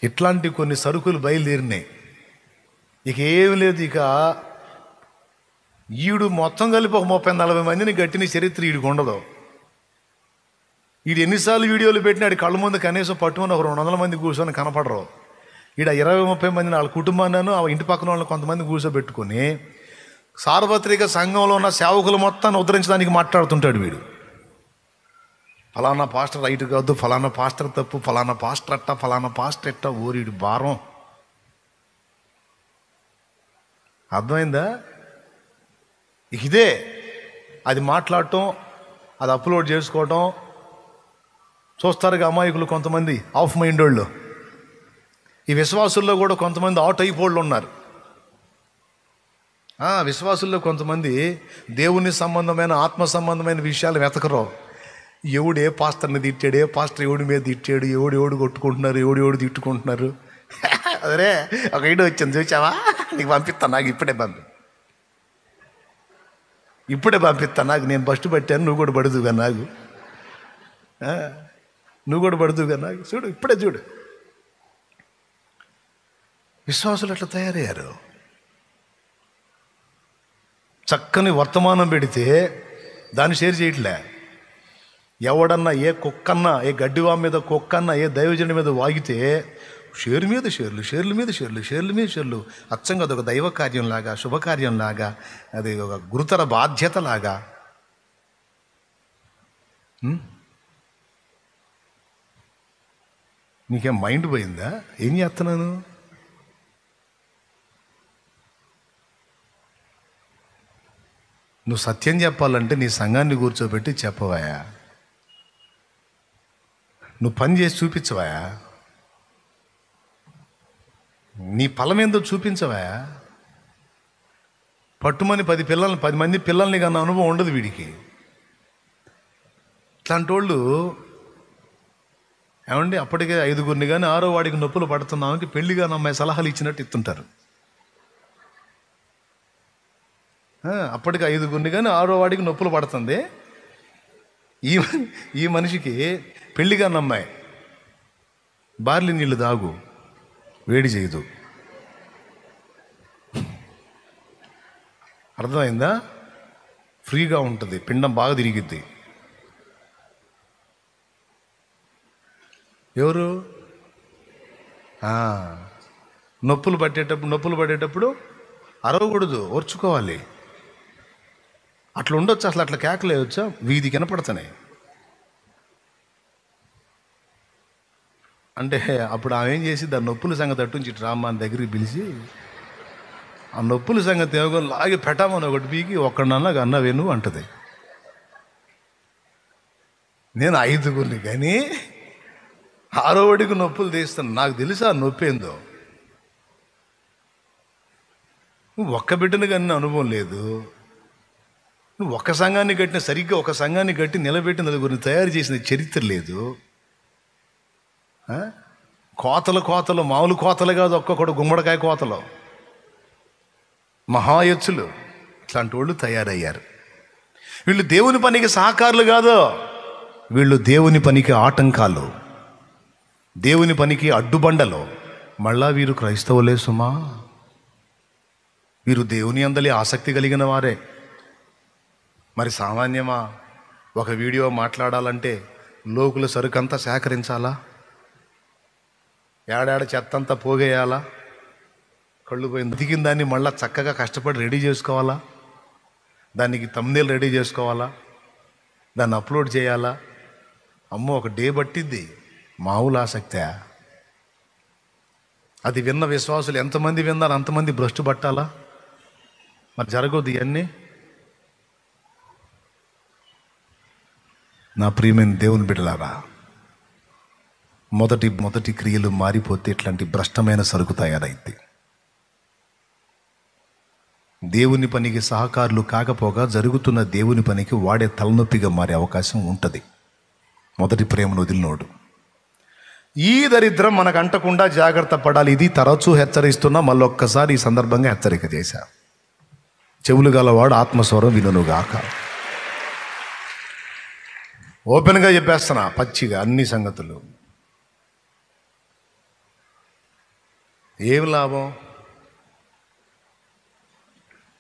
Speaker 1: ఇట్లాంటి కొన్ని సరుకులు బయలుదేరినాయి. ఇక ఏమి లేదు, ఇక ఈడు మొత్తం కలిపి ఒక 30-40 మందిని గట్టిన చరిత్ర ఈడికి ఉండదు. ఈడు ఎన్నిసార్లు వీడియోలు పెట్టినాడు, కళ్ళ ముందు కనీసం పట్టుకొని ఒక 200 మంది కూర్చొని కనపడరు. ఈడ 20-30 మందిని వాళ్ళ కుటుంబాన్ని, ఆ ఇంటి పక్కన వాళ్ళని కొంతమంది కూర్చోబెట్టుకొని సార్వత్రిక సంఘంలో ఉన్న సేవకులు మొత్తాన్ని ఉద్ధరించడానికి మాట్లాడుతుంటాడు వీడు. ఫలానా పాస్టర్ రైట్ కాదు, ఫలానా పాస్టర్ తప్పు, ఫలానా పాస్టర్ అట్ట, ఫలానా పాస్టర్ ఎట్ట, ఓరిడు భారం. అర్థమైందా? ఇదే అది మాట్లాడటం, అది అప్లోడ్ చేసుకోవటం. చూస్తారుగా అమాయకులు కొంతమంది, ఆఫ్ మైండ్ వాళ్ళు. ఈ విశ్వాసుల్లో కూడా కొంతమంది ఆ టైప్ వాళ్ళు ఉన్నారు. విశ్వాసుల్లో కొంతమంది దేవుని సంబంధమైన, ఆత్మ సంబంధమైన విషయాలు వెతకరు. ఎవడు ఏ పాస్టర్ని తిట్టాడు, ఏ పాస్టర్ ఎవడి మీద తిట్టాడు, ఎవడు కొట్టుకుంటున్నారు, ఎవడు తిట్టుకుంటున్నారు. అదే ఒక వీడియో వచ్చింది, చూసావా? నీకు పంపిస్తాను, నాకు ఇప్పుడే పంపిస్తాను. నాకు నేను ఫస్ట్ పట్టాను, నువ్వు కూడా పడుదుగా, నువ్వు కూడా పడుదుగా నాకు. చూడు, ఇప్పుడే చూడు. విశ్వాసులు ఎట్లా తయారయ్యారు? చక్కని వర్తమానం పెడితే దాన్ని షేర్ చేయట్లే. ఎవడన్నా ఏ కుక్కన్నా, ఏ గడ్డివా మీద కుక్కన్నా, ఏ దైవజనుడి మీద వాగితే షేర్ల మీద షేర్లు, షేర్ల మీద షేర్లు, షేర్ల మీద షేర్లు. అచ్చంగా అదొక దైవ కార్యంలాగా, శుభకార్యంలాగా, అది ఒక గురుతర బాధ్యతలాగా. నీకేం మైండ్ పోయిందా? ఏం చేస్తున్నాను? నువ్వు సత్యం చెప్పాలంటే నీ సంఘాన్ని కూర్చోబెట్టి చెప్పవాయా? నువ్వు పని చేసి చూపించవాయా? నీ ఫలం ఏందో చూపించవాయా? పట్టుమని 10 మంది పిల్లల్ని కన్నా అనుభవం ఉండదు వీడికి. ఇట్లాంటి వాళ్ళు ఏమండి, అప్పటికే 5గురిని కానీ 6వ వాడికి నొప్పులు పడుతున్నామకి పెళ్లిగా అమ్మాయి సలహాలు ఇచ్చినట్టు ఇస్తుంటారు. అప్పటికి 5గురిని కానీ 6వ వాడికి నొప్పులు పడుతుంది. ఈ మనిషికి పెళ్లిగా నమ్మాయి బార్లీ నీళ్ళు తాగు, వేడి చేయదు. అర్థమైందా? ఫ్రీగా ఉంటుంది, పిండం బాగా తిరిగిద్ది. ఎవరు నొప్పులు పడేటప్పుడు అరవకూడదు, ఓర్చుకోవాలి. అట్లా ఉండొచ్చు. అసలు అట్లా కేకలేయొచ్చా? వీధి కనపడతానే. అంటే అప్పుడు ఆమె ఏం చేసి దాని నొప్పుల సంగతి అట్టుంచి రామ్మ అని దగ్గరికి పిలిచి ఆ నొప్పుల సంగతి ఏమో లాగి పెట్టామని ఒకటి పీకి ఒక్కడన్నా అన్నవేను అంటది. నేను 5గురిని కానీ 6వ వాడికి నొప్పులు తీస్తాను. నాకు తెలుసా నొప్పి ఏందో. నువ్వు ఒక్క బిడ్డను కానీ అనుభవం లేదు. నువ్వు ఒక్క సంఘాన్ని కట్టిన, సరిగ్గా ఒక సంఘాన్ని కట్టి నిలబెట్టిన నలుగురిని తయారు చేసిన చరిత్ర లేదు. కోతలు మామూలు కోతలు కాదు, ఒక్కొక్కడు గుమ్మడికాయ కోతలు, మహాయచ్చులు. ఇట్లాంటి వాళ్ళు తయారయ్యారు. వీళ్ళు దేవుని పనికి సహకారులు కాదు, వీళ్ళు దేవుని పనికి ఆటంకాలు, దేవుని పనికి అడ్డుబండలు. మళ్ళా వీరు క్రైస్తవులే సుమా. వీరు దేవుని అందలి ఆసక్తి కలిగిన వారే. మరి సామాన్యమా? ఒక వీడియో మాట్లాడాలంటే లోకుల సరుకంతా సేకరించాలా? ఏడాడ చెత్తంతా పోగేయాలా? కళ్ళు పోయి దిగిన దాన్ని మళ్ళీ చక్కగా కష్టపడి రెడీ చేసుకోవాలా? దానికి థంబ్నెయిల్ రెడీ చేసుకోవాలా? దాన్ని అప్లోడ్ చేయాలా? అమ్మో, ఒక డే పట్టిద్ది. మామూలు ఆసక్తే? అది విన్న విశ్వాసులు ఎంతమంది విన్నారు అంతమంది భ్రష్టు పట్టాలా? మరి జరగదు ఇవన్నీ. నా ప్రియమైన దేవుని బిడ్డలారా, మొదటి క్రియలు మారిపోతే ఇట్లాంటి భ్రష్టమైన సరుకు తయారైంది. దేవుని పనికి సహకారులు కాకపోగా జరుగుతున్న దేవుని పనికి వాడే తలనొప్పిగా మారే అవకాశం ఉంటుంది. మొదటి ప్రేమను వదిలినోడు. ఈ దరిద్రం మనకు అంటకుండా జాగ్రత్త పడాలి. ఇది తరచూ హెచ్చరిస్తున్నా, మళ్ళొక్కసారి ఈ సందర్భంగా హెచ్చరిక చేశా. చెవులు గలవాడు ఆత్మస్వరం వినుగాక. ఓపెన్గా చెప్పేస్తున్నా, పచ్చిగా అన్ని సంగతులు. ఏం లాభం?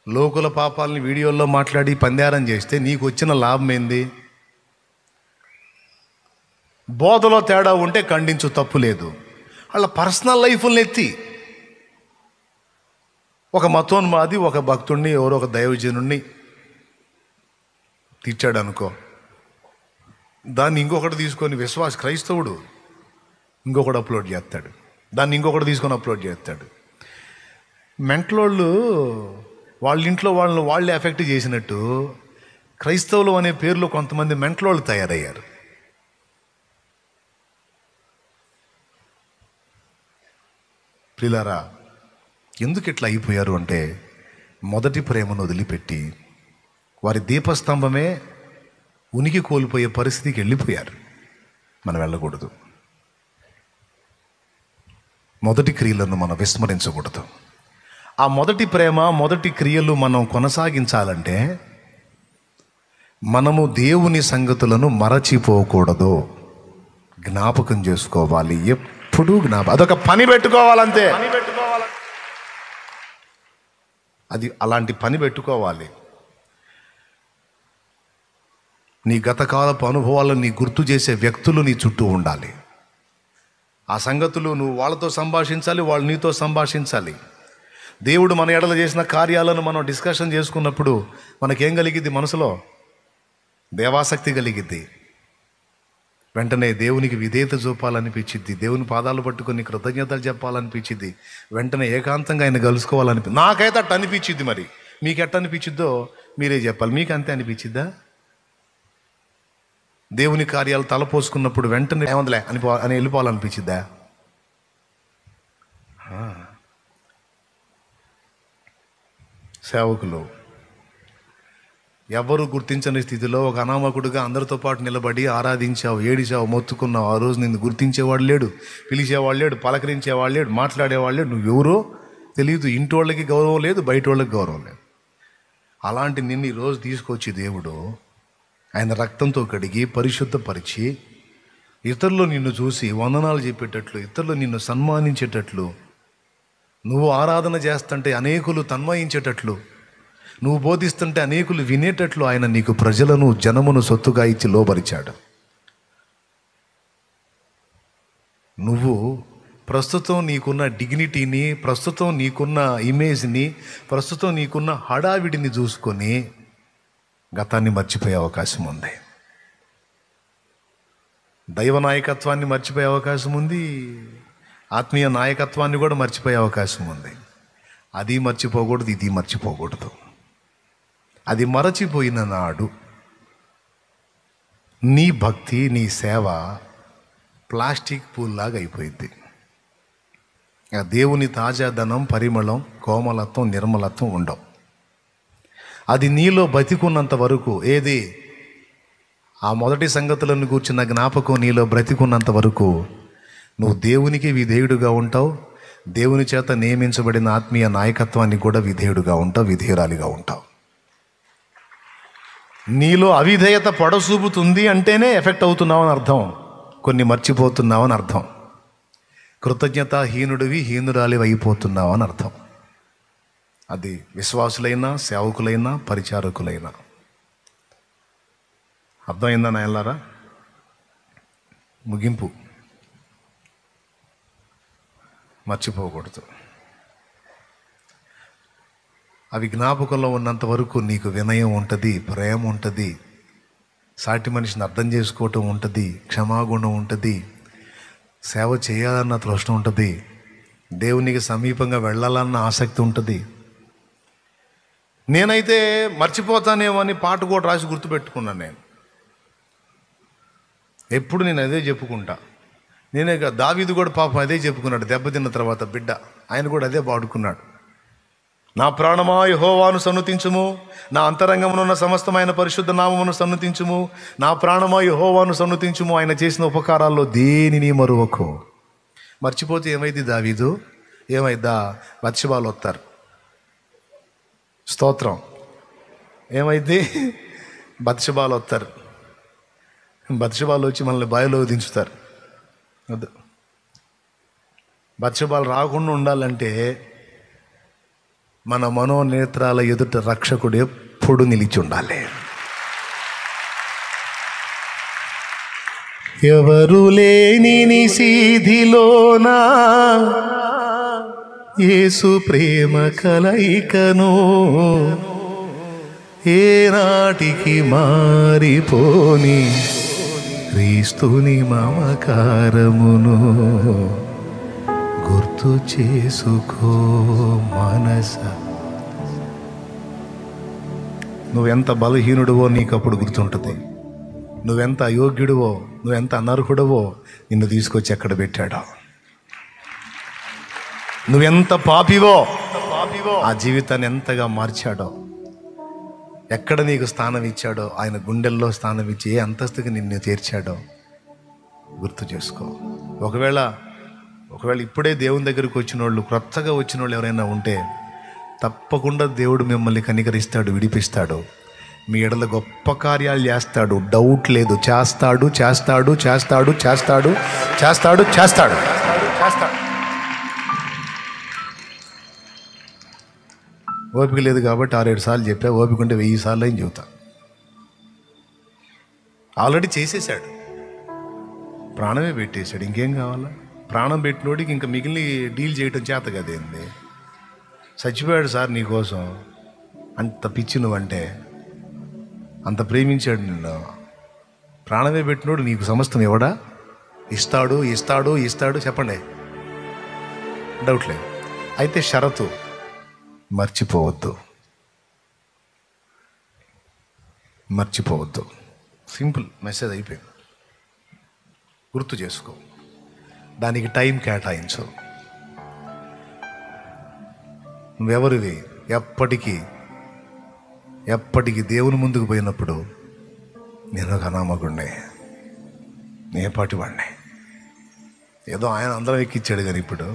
Speaker 1: లోకుల పాపాలని వీడియోల్లో మాట్లాడి పందారం చేస్తే నీకు వచ్చిన లాభం ఏంది? బోధలో తేడా ఉంటే ఖండించు, తప్పు లేదు. వాళ్ళ పర్సనల్ లైఫ్ని ఎత్తి ఒక మతోన్మాది ఒక భక్తుడిని ఎవరో ఒక దైవజనుడిని తిట్టాడు అనుకో, దాన్ని ఇంకొకటి తీసుకొని క్రైస్తవుడు ఇంకొకటి అప్లోడ్ చేస్తాడు, దాన్ని ఇంకొకటి తీసుకొని అప్లోడ్ చేస్తాడు. మెంటలోళ్ళు వాళ్ళ ఇంట్లో వాళ్ళే ఎఫెక్ట్ చేసినట్టు క్రైస్తవులు అనే పేరులో కొంతమంది మెంటలోళ్ళు తయారయ్యారు. ప్రియులారా, ఎందుకు ఇట్లా అయిపోయారు అంటే మొదటి ప్రేమను వదిలిపెట్టి వారి దీపస్తంభమే ఉనికి కోల్పోయే పరిస్థితికి వెళ్ళిపోయారు. మనం వెళ్ళకూడదు. మొదటి క్రియలను మనం విస్మరించకూడదు. ఆ మొదటి ప్రేమ, మొదటి క్రియలు మనం కొనసాగించాలంటే మనము దేవుని సంగతులను మరచిపోకూడదు, జ్ఞాపకం చేసుకోవాలి. ఎప్పుడూ అదొక పని పెట్టుకోవాలంతే. అది అలాంటి పని పెట్టుకోవాలి. నీ గతకాలపు అనుభవాలను నీ గుర్తు చేసే వ్యక్తులు నీ చుట్టూ ఉండాలి. ఆ సంగతులు నువ్వు వాళ్ళతో సంభాషించాలి, వాళ్ళు నీతో సంభాషించాలి. దేవుడు మన ఎడల చేసిన కార్యాలను మనం డిస్కషన్ చేసుకున్నప్పుడు మనకేం కలిగిద్ది? మనసులో దేవాసక్తి కలిగిద్ది. వెంటనే దేవునికి విధేయత చూపాలనిపించిద్ది, దేవుని పాదాలు పట్టుకొని కృతజ్ఞతలు చెప్పాలనిపించిద్ది, వెంటనే ఏకాంతంగా ఆయన నాకైతే అట్ట అనిపించిద్ది. మరి మీకు ఎట్ట అనిపించిద్దో మీరే చెప్పాలి. మీకు అంతే అనిపించిద్దా? దేవుని కార్యాలు తలపోసుకున్నప్పుడు వెంటనే ఏమందలే అని వెళ్ళిపోవాలనిపించిద్దా? సేవకులు ఎవరు గుర్తించని స్థితిలో ఒక అనామకుడుగా అందరితో పాటు నిలబడి ఆరాధించావు, ఏడిచావు, మొత్తుకున్నావు. ఆ రోజు నిన్ను గుర్తించేవాడు లేడు, పిలిచేవాడు లేడు, పలకరించేవాడు లేడు, మాట్లాడేవాడు లేడు. నువ్వెవరో తెలియదు. ఇంటి వాళ్ళకి గౌరవం లేదు, బయట వాళ్ళకి గౌరవం లేదు. అలాంటి నిన్ను ఈరోజు తీసుకొచ్చి దేవుడు ఆయన రక్తంతో కడిగి పరిశుద్ధపరిచి ఇతరులు నిన్ను చూసి వందనాలు చెప్పేటట్లు, ఇతరులు నిన్ను సన్మానించేటట్లు, నువ్వు ఆరాధన చేస్తుంటే అనేకులు తన్మయించేటట్లు, నువ్వు బోధిస్తుంటే అనేకులు వినేటట్లు ఆయన నీకు ప్రజలను, జనమును సొత్తుగా ఇచ్చి లోబరిచాడు. నువ్వు ప్రస్తుతం నీకున్న డిగ్నిటీని, ప్రస్తుతం నీకున్న ఇమేజ్ని, ప్రస్తుతం నీకున్న హడావిడిని చూసుకొని గతాన్ని మర్చిపోయే అవకాశం ఉంది. దైవ నాయకత్వాన్ని మర్చిపోయే అవకాశం ఉంది, ఆత్మీయ నాయకత్వాన్ని కూడా మర్చిపోయే అవకాశం ఉంది. అది మర్చిపోకూడదు, ఇది మర్చిపోకూడదు. అది మరచిపోయిన నాడు నీ భక్తి, నీ సేవ ప్లాస్టిక్ పూల్లాగా అయిపోయింది. దేవుని తాజాదనం, పరిమళం, కోమలత్వం, నిర్మలత్వం ఉండవు. అది నీలో బతికున్నంత వరకు, ఏది ఆ మొదటి సంగతులను కూర్చున్న జ్ఞాపకం నీలో బ్రతికున్నంత వరకు నువ్వు దేవునికి విధేయుడుగా ఉంటావు, దేవుని చేత నియమించబడిన ఆత్మీయ నాయకత్వానికి కూడా విధేయుడుగా ఉంటావు, విధేయురాలిగా ఉంటావు. నీలో అవిధేయత పొడసూపుతుంది అంటేనే ఎఫెక్ట్ అవుతున్నావు అని అర్థం, కొన్ని మర్చిపోతున్నావు అని అర్థం. కృతజ్ఞతాహీనుడివి, హీనురాలివి అయిపోతున్నావు అని అర్థం. అది విశ్వాసులైనా, సేవకులైనా, పరిచారకులైనా. అర్థమైందా నాయలారా? ముగింపు మర్చిపోకూడదు. అవి జ్ఞాపకంలో ఉన్నంత వరకు నీకు వినయం ఉంటుంది, ప్రేమ ఉంటుంది, సాటి మనిషిని అర్థం చేసుకోవటం ఉంటుంది, క్షమాగుణం ఉంటుంది, సేవ చేయాలన్న తృష్ణ ఉంటుంది, దేవునికి సమీపంగా వెళ్ళాలన్న ఆసక్తి ఉంటుంది. నేనైతే మర్చిపోతానేమో అని పాట కూడా రాసి గుర్తుపెట్టుకున్నాను. నేను ఎప్పుడు నేను అదే చెప్పుకుంటా. నేనే దావీదు కూడా పాపం అదే చెప్పుకున్నాడు. దెబ్బతిన్న తర్వాత బిడ్డ ఆయన కూడా అదే పాడుకున్నాడు. నా ప్రాణమా యెహోవాను సన్నుతించుము, నా అంతరంగమునున్న సమస్తమైన పరిశుద్ధ నామమును సన్నుతించుము, నా ప్రాణమా యెహోవాను సన్నుతించుము, ఆయన చేసిన ఉపకారాల్లో దేనిని మరువకు. మర్చిపోతే ఏమైంది దావీదు? ఏమైద్దా? బత్షెబాలు వస్తారు. స్తోత్రం. ఏమైంది? బత్షెబాలు వస్తారు. బత్షెబాలు వచ్చి మనల్ని బావిలో దించుతారు. వద్దు. బత్షెబాలు రాకుండా ఉండాలంటే మన మనోనేత్రాల ఎదుట రక్షకుడు ఎప్పుడు నిలిచి ఉండాలి. ఎవరు లేని నిశీధిలోనా యేసు ప్రేమ కలయికను ఏనాటికి మారిపోని క్రీస్తుని మమకారమును గుర్తు చేసుకో మనస. నువ్వెంత బలహీనుడివో నీకు అప్పుడు గుర్తుంటుంది. నువ్వెంత అయోగ్యుడివో, నువ్వెంత అనర్హుడవో నిన్ను తీసుకొచ్చి ఎక్కడ పెట్టాడో. నువ్వెంత పాపివో ఆ జీవితాన్ని ఎంతగా మార్చాడో, ఎక్కడ నీకు స్థానం ఇచ్చాడో, ఆయన గుండెల్లో స్థానం ఇచ్చి ఏ అంతస్తుకి నిన్ను చేర్చాడో గుర్తు చేసుకో. ఒకవేళ ఇప్పుడే దేవుని దగ్గరికి వచ్చిన వాళ్ళు, క్రొత్తగా వచ్చిన వాళ్ళు ఎవరైనా ఉంటే తప్పకుండా దేవుడు మిమ్మల్ని కనికరిస్తాడు, విడిపిస్తాడు, మీ ఎడల గొప్ప కార్యాలు చేస్తాడు. డౌట్ లేదు. చేస్తాడు చేస్తాడు చేస్తాడు చేస్తాడు చేస్తాడు చేస్తాడు చేస్తాడు. ఓపిక లేదు కాబట్టి 6-7 సార్లు చెప్పా. ఓపిక ఉంటే 1000 సార్లు అని చెబుతా. ఆల్రెడీ చేసేసాడు, ప్రాణమే పెట్టేశాడు. ఇంకేం కావాలా? ప్రాణం పెట్టినోడికి ఇంకా మిగిలిన డీల్ చేయటం చేత కదేంది? చచ్చిపోయాడు సార్ నీకోసం. అంత పిచ్చి నువ్వంటే, అంత ప్రేమించాడు నిన్ను. ప్రాణమే పెట్టినోడు నీకు సమస్తం ఎవడా? ఇస్తాడు ఇస్తాడు ఇస్తాడు. చెప్పండి, డౌట్ లేదు. అయితే షరతు, మర్చిపోవద్దు. సింపుల్ మెసేజ్ అయిపోయింది. గుర్తు చేసుకో, దానికి టైం కేటాయించు. నువ్వెవరివి? ఎప్పటికీ దేవుని ముందుకు పోయినప్పుడు నేను ఒక అనామకుడినే, నే పాటివాడినే. ఏదో ఆయన అందరం ఎక్కిచ్చాడు కానీ ఇప్పుడు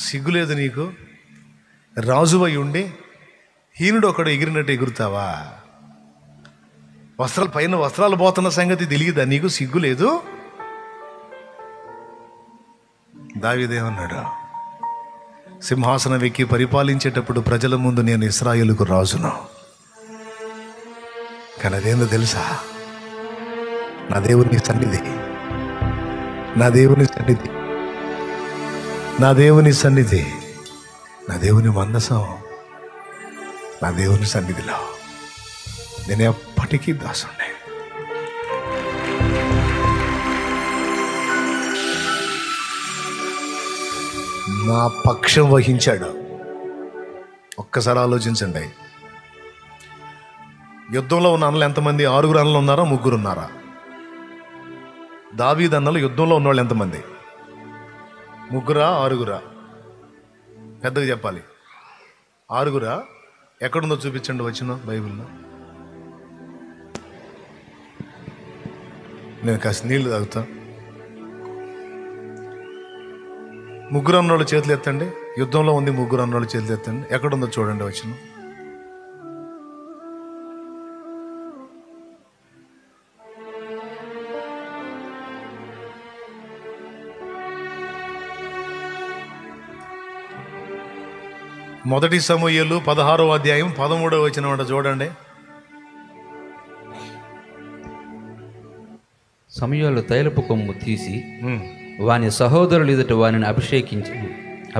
Speaker 1: సిగ్గులేదు నీకు? రాజువై ఉండి హీనుడు ఒకడు ఎగిరినట్టు ఎగురుతావా? వస్త్రాలు పోతున్న సంగతి తెలియదా నీకు? సిగ్గు లేదు? దావీదేమన్నాడు? సింహాసనం ఎక్కి పరిపాలించేటప్పుడు ప్రజల ముందు నేను ఇశ్రాయేలుకు రాజును. కానీ అదేందో తెలుసా? నా దేవుని సన్నిధి, నా దేవుని మందసం, నా దేవుని సన్నిధిలో నేను ఎప్పటికీ దాసుండే. నా పక్షం వహించాడు. ఒక్కసారి ఆలోచించండి. యుద్ధంలో ఉన్న అన్నలు ఎంతమంది? 6 అన్నలు ఉన్నారా? 3 ఉన్నారా? దావీదు అన్నలు యుద్ధంలో ఉన్నవాళ్ళు ఎంతమంది? 3 6? పెద్దగా చెప్పాలి. 6? ఎక్కడుందో చూపించండి వచ్చిన బైబిల్లో. నేను కాస్త నీళ్లు తాగుతా. 3 అన్నోళ్ళు చేతులు ఎత్తండి. యుద్ధంలో ఉంది 3 అన్నోళ్ళు చేతులు ఎత్తండి. ఎక్కడుందో చూడండి వచ్చిన. మొదటి సమూయేలు 16వ అధ్యాయం 13వ వచనం చూడండి.
Speaker 2: సమూయేలు తైలపు కొమ్ము తీసి వాని సహోదరులు ఎదుట వానిని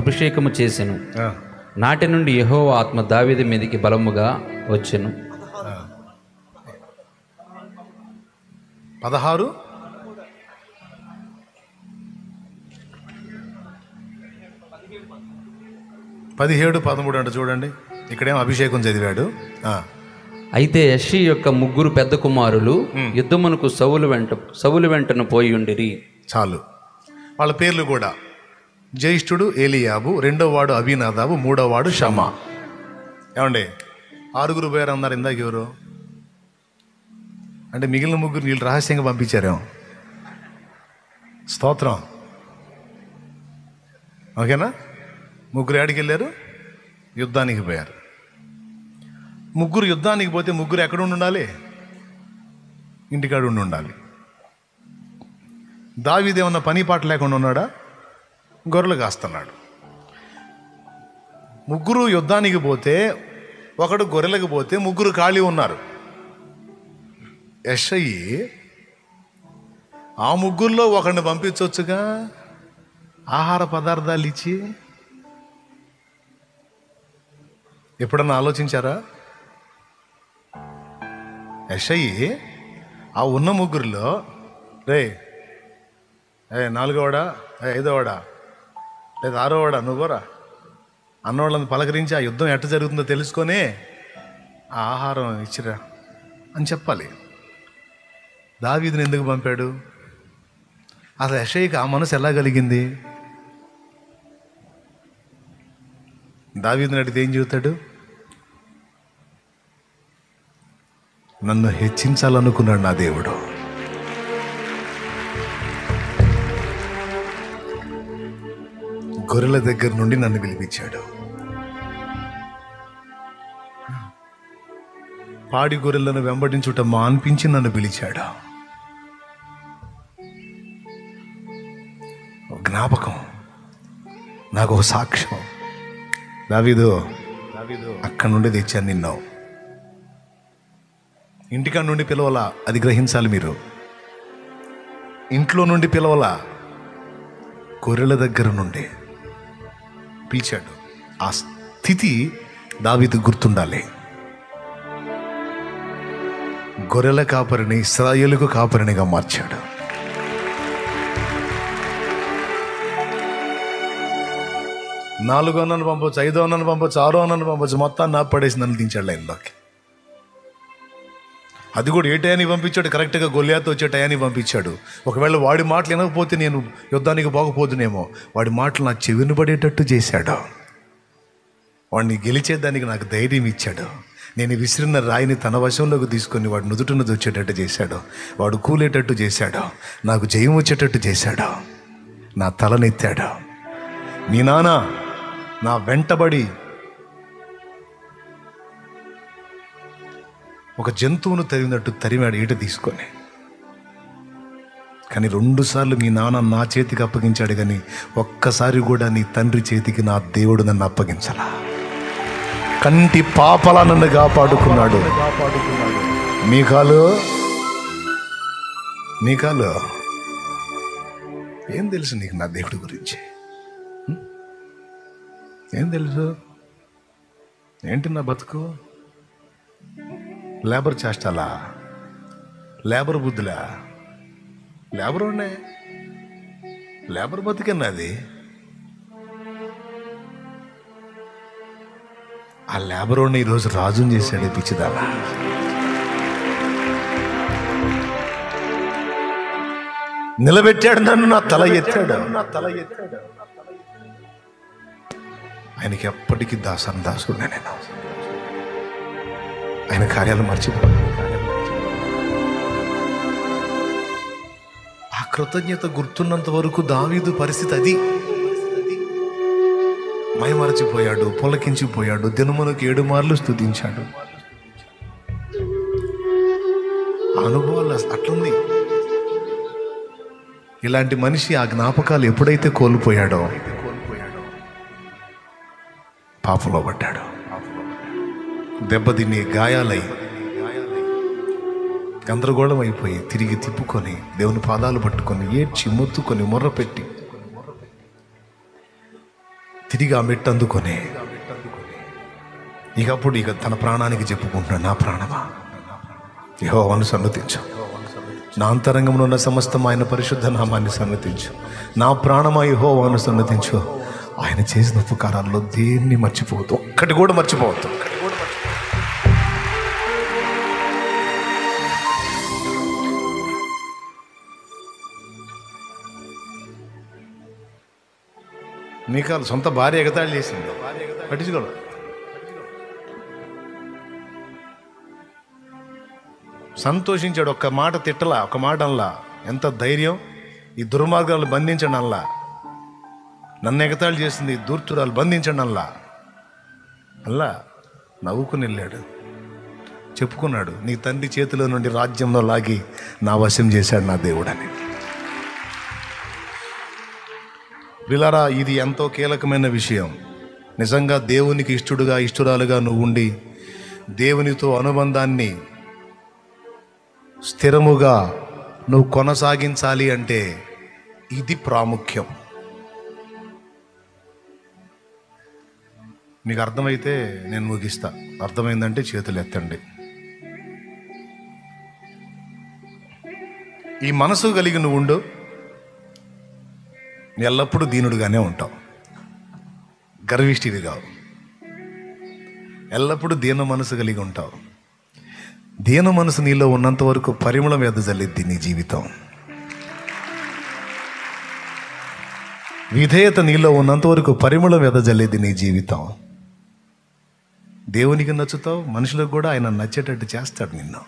Speaker 2: అభిషేకము చేసెను. నాటి నుండి యెహోవా ఆత్మ దావీదు మీదికి బలముగా వచ్చెను.
Speaker 1: 16 17 13 అంట చూడండి. ఇక్కడేమో అభిషేకం చదివాడు.
Speaker 2: అయితే యెష్షయి యొక్క 3 పెద్ద కుమారులు యుద్ధమునకు సౌలు వెంటను పోయి ఉండిరి.
Speaker 1: చాలు, వాళ్ళ పేర్లు కూడా. జ్యేష్ఠుడు ఏలియాబు, 2వ వాడు అబీనాదాబు, 3వ వాడు షమా. ఏమండి 6 పేరు అన్నారు ఇందాక. ఎవరు అంటే మిగిలిన 3 వీళ్ళు రహస్యంగా పంపించారేమో. స్తోత్రం. ఓకేనా? 3 ఏడికి వెళ్ళారు? యుద్ధానికి పోయారు. 3 యుద్ధానికి పోతే 3 ఎక్కడ ఉండాలి? ఇంటికాడ ఉండాలి. దావీదు ఏమన్నా పని పాట లేకుండా ఉన్నాడా? గొర్రెలు కాస్తున్నాడు. 3 యుద్ధానికి పోతే, ఒకడు గొర్రెలకు పోతే 3 ఖాళీ ఉన్నారు. యెష్షయి ఆ 3లో ఒకడిని పంపించవచ్చుగా, ఆహార పదార్థాలు ఇచ్చి. ఎప్పుడన్నా ఆలోచించారా? యెష్షయి ఆ ఉన్న 3లో, రే 4వ వాడా, 5వ వాడా, లేదా 6వ వాడా, నువ్వురా అన్నవాళ్ళని పలకరించి ఆ యుద్ధం ఎట్ట జరుగుతుందో తెలుసుకొని ఆ ఆహారం ఇచ్చిరా అని చెప్పాలి. దావీదుని ఎందుకు పంపాడు? అసలు యెష్షయికి ఆ మనసు ఎలా కలిగింది? దావీదుని అడిగితే ఏం చెబుతాడు? నన్ను హెచ్చించాలనుకున్నాడు నా దేవుడు. గొర్రెల దగ్గర నుండి నన్ను పిలిపించాడు. పాడి గొర్రెలను వెంబడించుట మాన్పించి నన్ను పిలిచాడు. జ్ఞాపకం, నాకు ఒక సాక్ష్యం. దావీదు అక్కడి నుండి తెచ్చాను నిన్ను. ఇంటికాడ నుండి పిలవలా, అది గ్రహించాలి మీరు. ఇంట్లో నుండి పిలవలా, గొర్రెల దగ్గర నుండి పిలిచాడు. ఆ స్థితి దావీదు గుర్తుండాలి. గొర్రెల కాపరిని ఇశ్రాయేలుకు కాపరినిగా మార్చాడు. నాలుగో అన్నను పంపొచ్చు, 5వ అన్నను పంపొచ్చు, 6వ అన్నను పంపొచ్చు, మొత్తాన్ని నా పడేసి నన్ను దించాడు లైన్లోకి. అది కూడా ఏ టయానికి పంపించాడు? కరెక్ట్గా గొల్లియాతో వచ్చే టయానికి పంపించాడు. ఒకవేళ వాడి మాటలు వినకపోతే నేను యుద్ధానికి పోకపోతునేమో, వాడి మాటలు నా చెవిని పడేటట్టు చేశాడు. వాడిని గెలిచేదానికి నాకు ధైర్యం ఇచ్చాడు. నేను విసిరిన రాయిని తన వశంలోకి తీసుకొని వాడు నుదుటినది వచ్చేటట్టు చేశాడు. వాడు కూలేటట్టు చేశాడు. నాకు జయం వచ్చేటట్టు చేశాడు. నా తలనెత్తాడు. నీ నాన్న నా వెంటబడి ఒక జంతువును తరిమినట్టు తరిమాడు ఈట తీసుకొని. కానీ 2 సార్లు మీ నాన్న నా చేతికి అప్పగించాడు, కానీ ఒక్కసారి కూడా నీ తండ్రి చేతికి నా దేవుడు నన్ను అప్పగించలా. కంటి పాపలా నన్ను కాపాడుకున్నాడు. మీకాలు ఏం తెలుసు నీకు నా దేవుడి గురించి? ఏం తెలుసు? ఏంటి నా బతుకు? లేబర్ చేష్టాలా? లేబర్ బుద్ధులా? లేబర్ ఉన్నాయి, లేబర్ బతికన్నది. ఆ లేబర్ ఉన్న ఈరోజు రాజుని చేశాడు పిచ్చిదాలా. నిలబెట్టాడు నన్ను, నా తల ఎత్తాడు. ఆయనకి ఎప్పటికీ దాసుడు నేను. ఆయన కార్యాలు మర్చిపోయాను. ఆ కృతజ్ఞత గుర్తున్నంత వరకు దావీదు పరిస్థితి అది. మైమరచిపోయాడు, పొలకించిపోయాడు, దినమునకు 7 మార్లు స్తుతించాడు. అనుభవాలు అట్లుంది. ఇలాంటి మనిషి ఆ జ్ఞాపకాలు ఎప్పుడైతే కోల్పోయాడో పాపంలో పడ్డాడు. దెబ్బతిని గాయాలై గందరగోళం అయిపోయి తిరిగి తిప్పుకొని దేవుని పాదాలు పట్టుకొని ఏడ్చి మొత్తుకొని మొర్రపెట్టి తిరిగి ఆ మెట్టు అందుకొని ఇక తన ప్రాణానికి చెప్పుకుంటున్నాడు, నా ప్రాణమా యెహోవాను సన్నతించు, నా అంతరంగంలో ఉన్న సమస్తం ఆయన పరిశుద్ధ నామాన్ని సన్నతించు, నా ప్రాణమా యెహోవాను సన్నతించు. ఆయన చేసిన ఉపకారాల్లో దేన్ని మర్చిపోవద్దు, ఒక్కటి కూడా మర్చిపోవద్దు. మీకాలు సొంత భార్య ఎగతాళి చేసింది, పట్టించుకోడు. సంతోషించాడు, ఒక్క మాట తిట్టలా, ఒక మాట అనలా. ఎంత ధైర్యం! ఈ దుర్మార్గాలు బంధించండి అనలా. నన్ను ఎగతాళి చేసింది దూర్తురాలు బంధించండి అల్లా నవ్వుకుని వెళ్ళాడు. చెప్పుకున్నాడు, నీ తండ్రి చేతిలో నుండి రాజ్యంలో లాగి నా వశం చేశాడు నా దేవుడని. ప్రియులారా, ఇది ఎంతో కీలకమైన విషయం. నిజంగా దేవునికి ఇష్టరాలుగా నువ్వు ఉండి దేవునితో అనుబంధాన్ని స్థిరముగా నువ్వు కొనసాగించాలి అంటే ఇది ప్రాముఖ్యం. మీకు అర్థమైతే నేను ముగిస్తా. అర్థమైందంటే చేతులు ఎత్తండి. ఈ మనసు కలిగి నువ్వు ఉండు, ఎల్లప్పుడూ దీనుడుగానే ఉంటావు, గర్విష్ఠివి కావు. ఎల్లప్పుడూ దీన మనసు కలిగి ఉంటావు. దీన మనసు నీలో ఉన్నంత వరకు పరిమళం వెదజల్లిద్ది నీ జీవితం. విధేయత నీలో ఉన్నంత వరకు పరిమళం వెదజల్లిద్ది నీ జీవితం. దేవునికి నచ్చుతావు, మనుషులకు కూడా ఆయన నచ్చేటట్టు చేస్తాడు నిన్ను.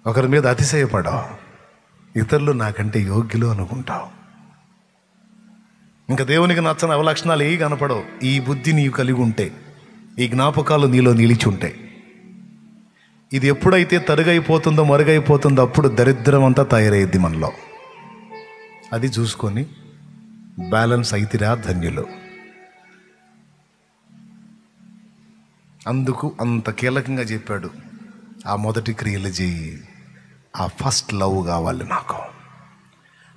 Speaker 1: ఒకరి మీద అతిశయపడవు, ఇతరులు నాకంటే యోగ్యులు అనుకుంటావు. ఇంకా దేవునికి నచ్చని అవలక్షణాలు ఏ కనపడవు. ఈ బుద్ధి నీవు కలిగి ఉంటే, ఈ జ్ఞాపకాలు నీలో నిలిచి ఉంటాయి. ఇది ఎప్పుడైతే తరుగైపోతుందో మరుగైపోతుందో అప్పుడు దరిద్రం అంతా తయారయ్యిద్ది మనలో. అది చూసుకొని బ్యాలెన్స్ అయితిరా ధన్యులు. అందుకు అంత కీలకంగా చెప్పాడు, ఆ మొదటి క్రియలు చేయి. ఆ ఫస్ట్ లవ్ కావాలి నాకు.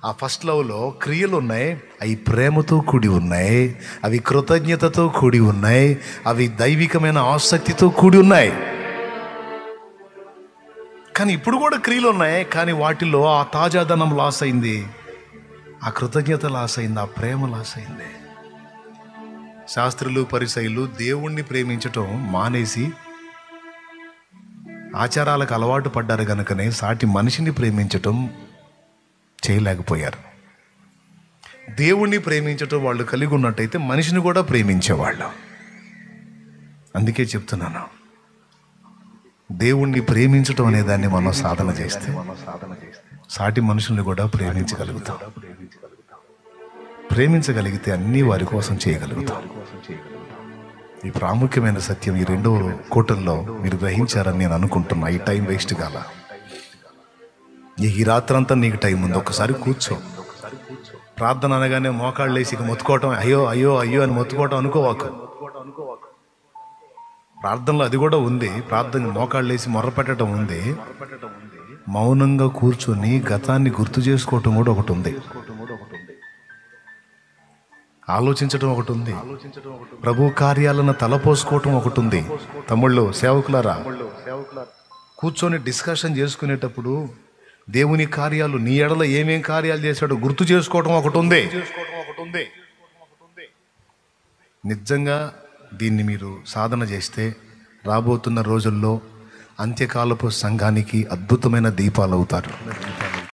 Speaker 1: ఆ ఫస్ట్ లవ్లో క్రియలు ఉన్నాయి, అవి ప్రేమతో కూడి ఉన్నాయి, అవి కృతజ్ఞతతో కూడి ఉన్నాయి, అవి దైవికమైన ఆసక్తితో కూడి ఉన్నాయి. కానీ ఇప్పుడు కూడా క్రియలు ఉన్నాయి, కానీ వాటిలో ఆ తాజాదనం లాస్ అయింది, ఆ కృతజ్ఞత లాస్ అయింది, ఆ ప్రేమ లాస్ అయింది. శాస్త్రులు పరిసయ్యులు దేవుణ్ణి ప్రేమించటం మానేసి ఆచారాలకు అలవాటు పడ్డారు కనుకనే సాటి మనిషిని ప్రేమించటం చేయలేకపోయారు. దేవుణ్ణి ప్రేమించటం వాళ్ళు కలిగి ఉన్నట్టయితే మనిషిని కూడా ప్రేమించేవాళ్ళు. అందుకే చెప్తున్నాను, దేవుణ్ణి ప్రేమించటం అనే దాన్ని మనం సాధన చేస్తే సాటి మనుషుల్ని కూడా ప్రేమించగలుగుతాం. ప్రేమించగలిగితే అన్నీ వారి కోసం చేయగలుగుతాం. ఈ ప్రాముఖ్యమైన సత్యం ఈ 2వ కోటల్లో మీరు గ్రహించారని నేను అనుకుంటున్నా. ఈ టైం వేస్ట్ కాల. ఈ రాత్రంతా నీకు టైం ఉంది, ఒక్కసారి కూర్చో. ప్రార్థన అనగానే మోకాళ్ళు వేసి ఇక మొత్తుకోవటం, అయ్యో అయ్యో అయ్యో అని మొత్తుకోవటం అనుకోవాకు. ప్రార్థనలో అది కూడా ఉంది. ప్రార్థన మోకాళ్ళు వేసి మొర్రపెట్టడం ఉంది. మౌనంగా కూర్చొని గతాన్ని గుర్తు చేసుకోవటం కూడా ఒకటి ఉంది. ఆలోచించడం ఒకటి ఉంది. ప్రభు కార్యాలను తలపోసుకోవటం ఒకటి ఉంది. తమ్ముళ్ళు, సేవకులారా, కూర్చొని డిస్కషన్ చేసుకునేటప్పుడు దేవుని కార్యాలు, నీ ఎడల ఏమేం కార్యాలు చేశాడో గుర్తు చేసుకోవటం ఒకటి ఉంది. నిజంగా దీన్ని మీరు సాధన చేస్తే రాబోతున్న రోజుల్లో అంత్యకాలపు సంఘానికి అద్భుతమైన దీపాలు అవుతారు.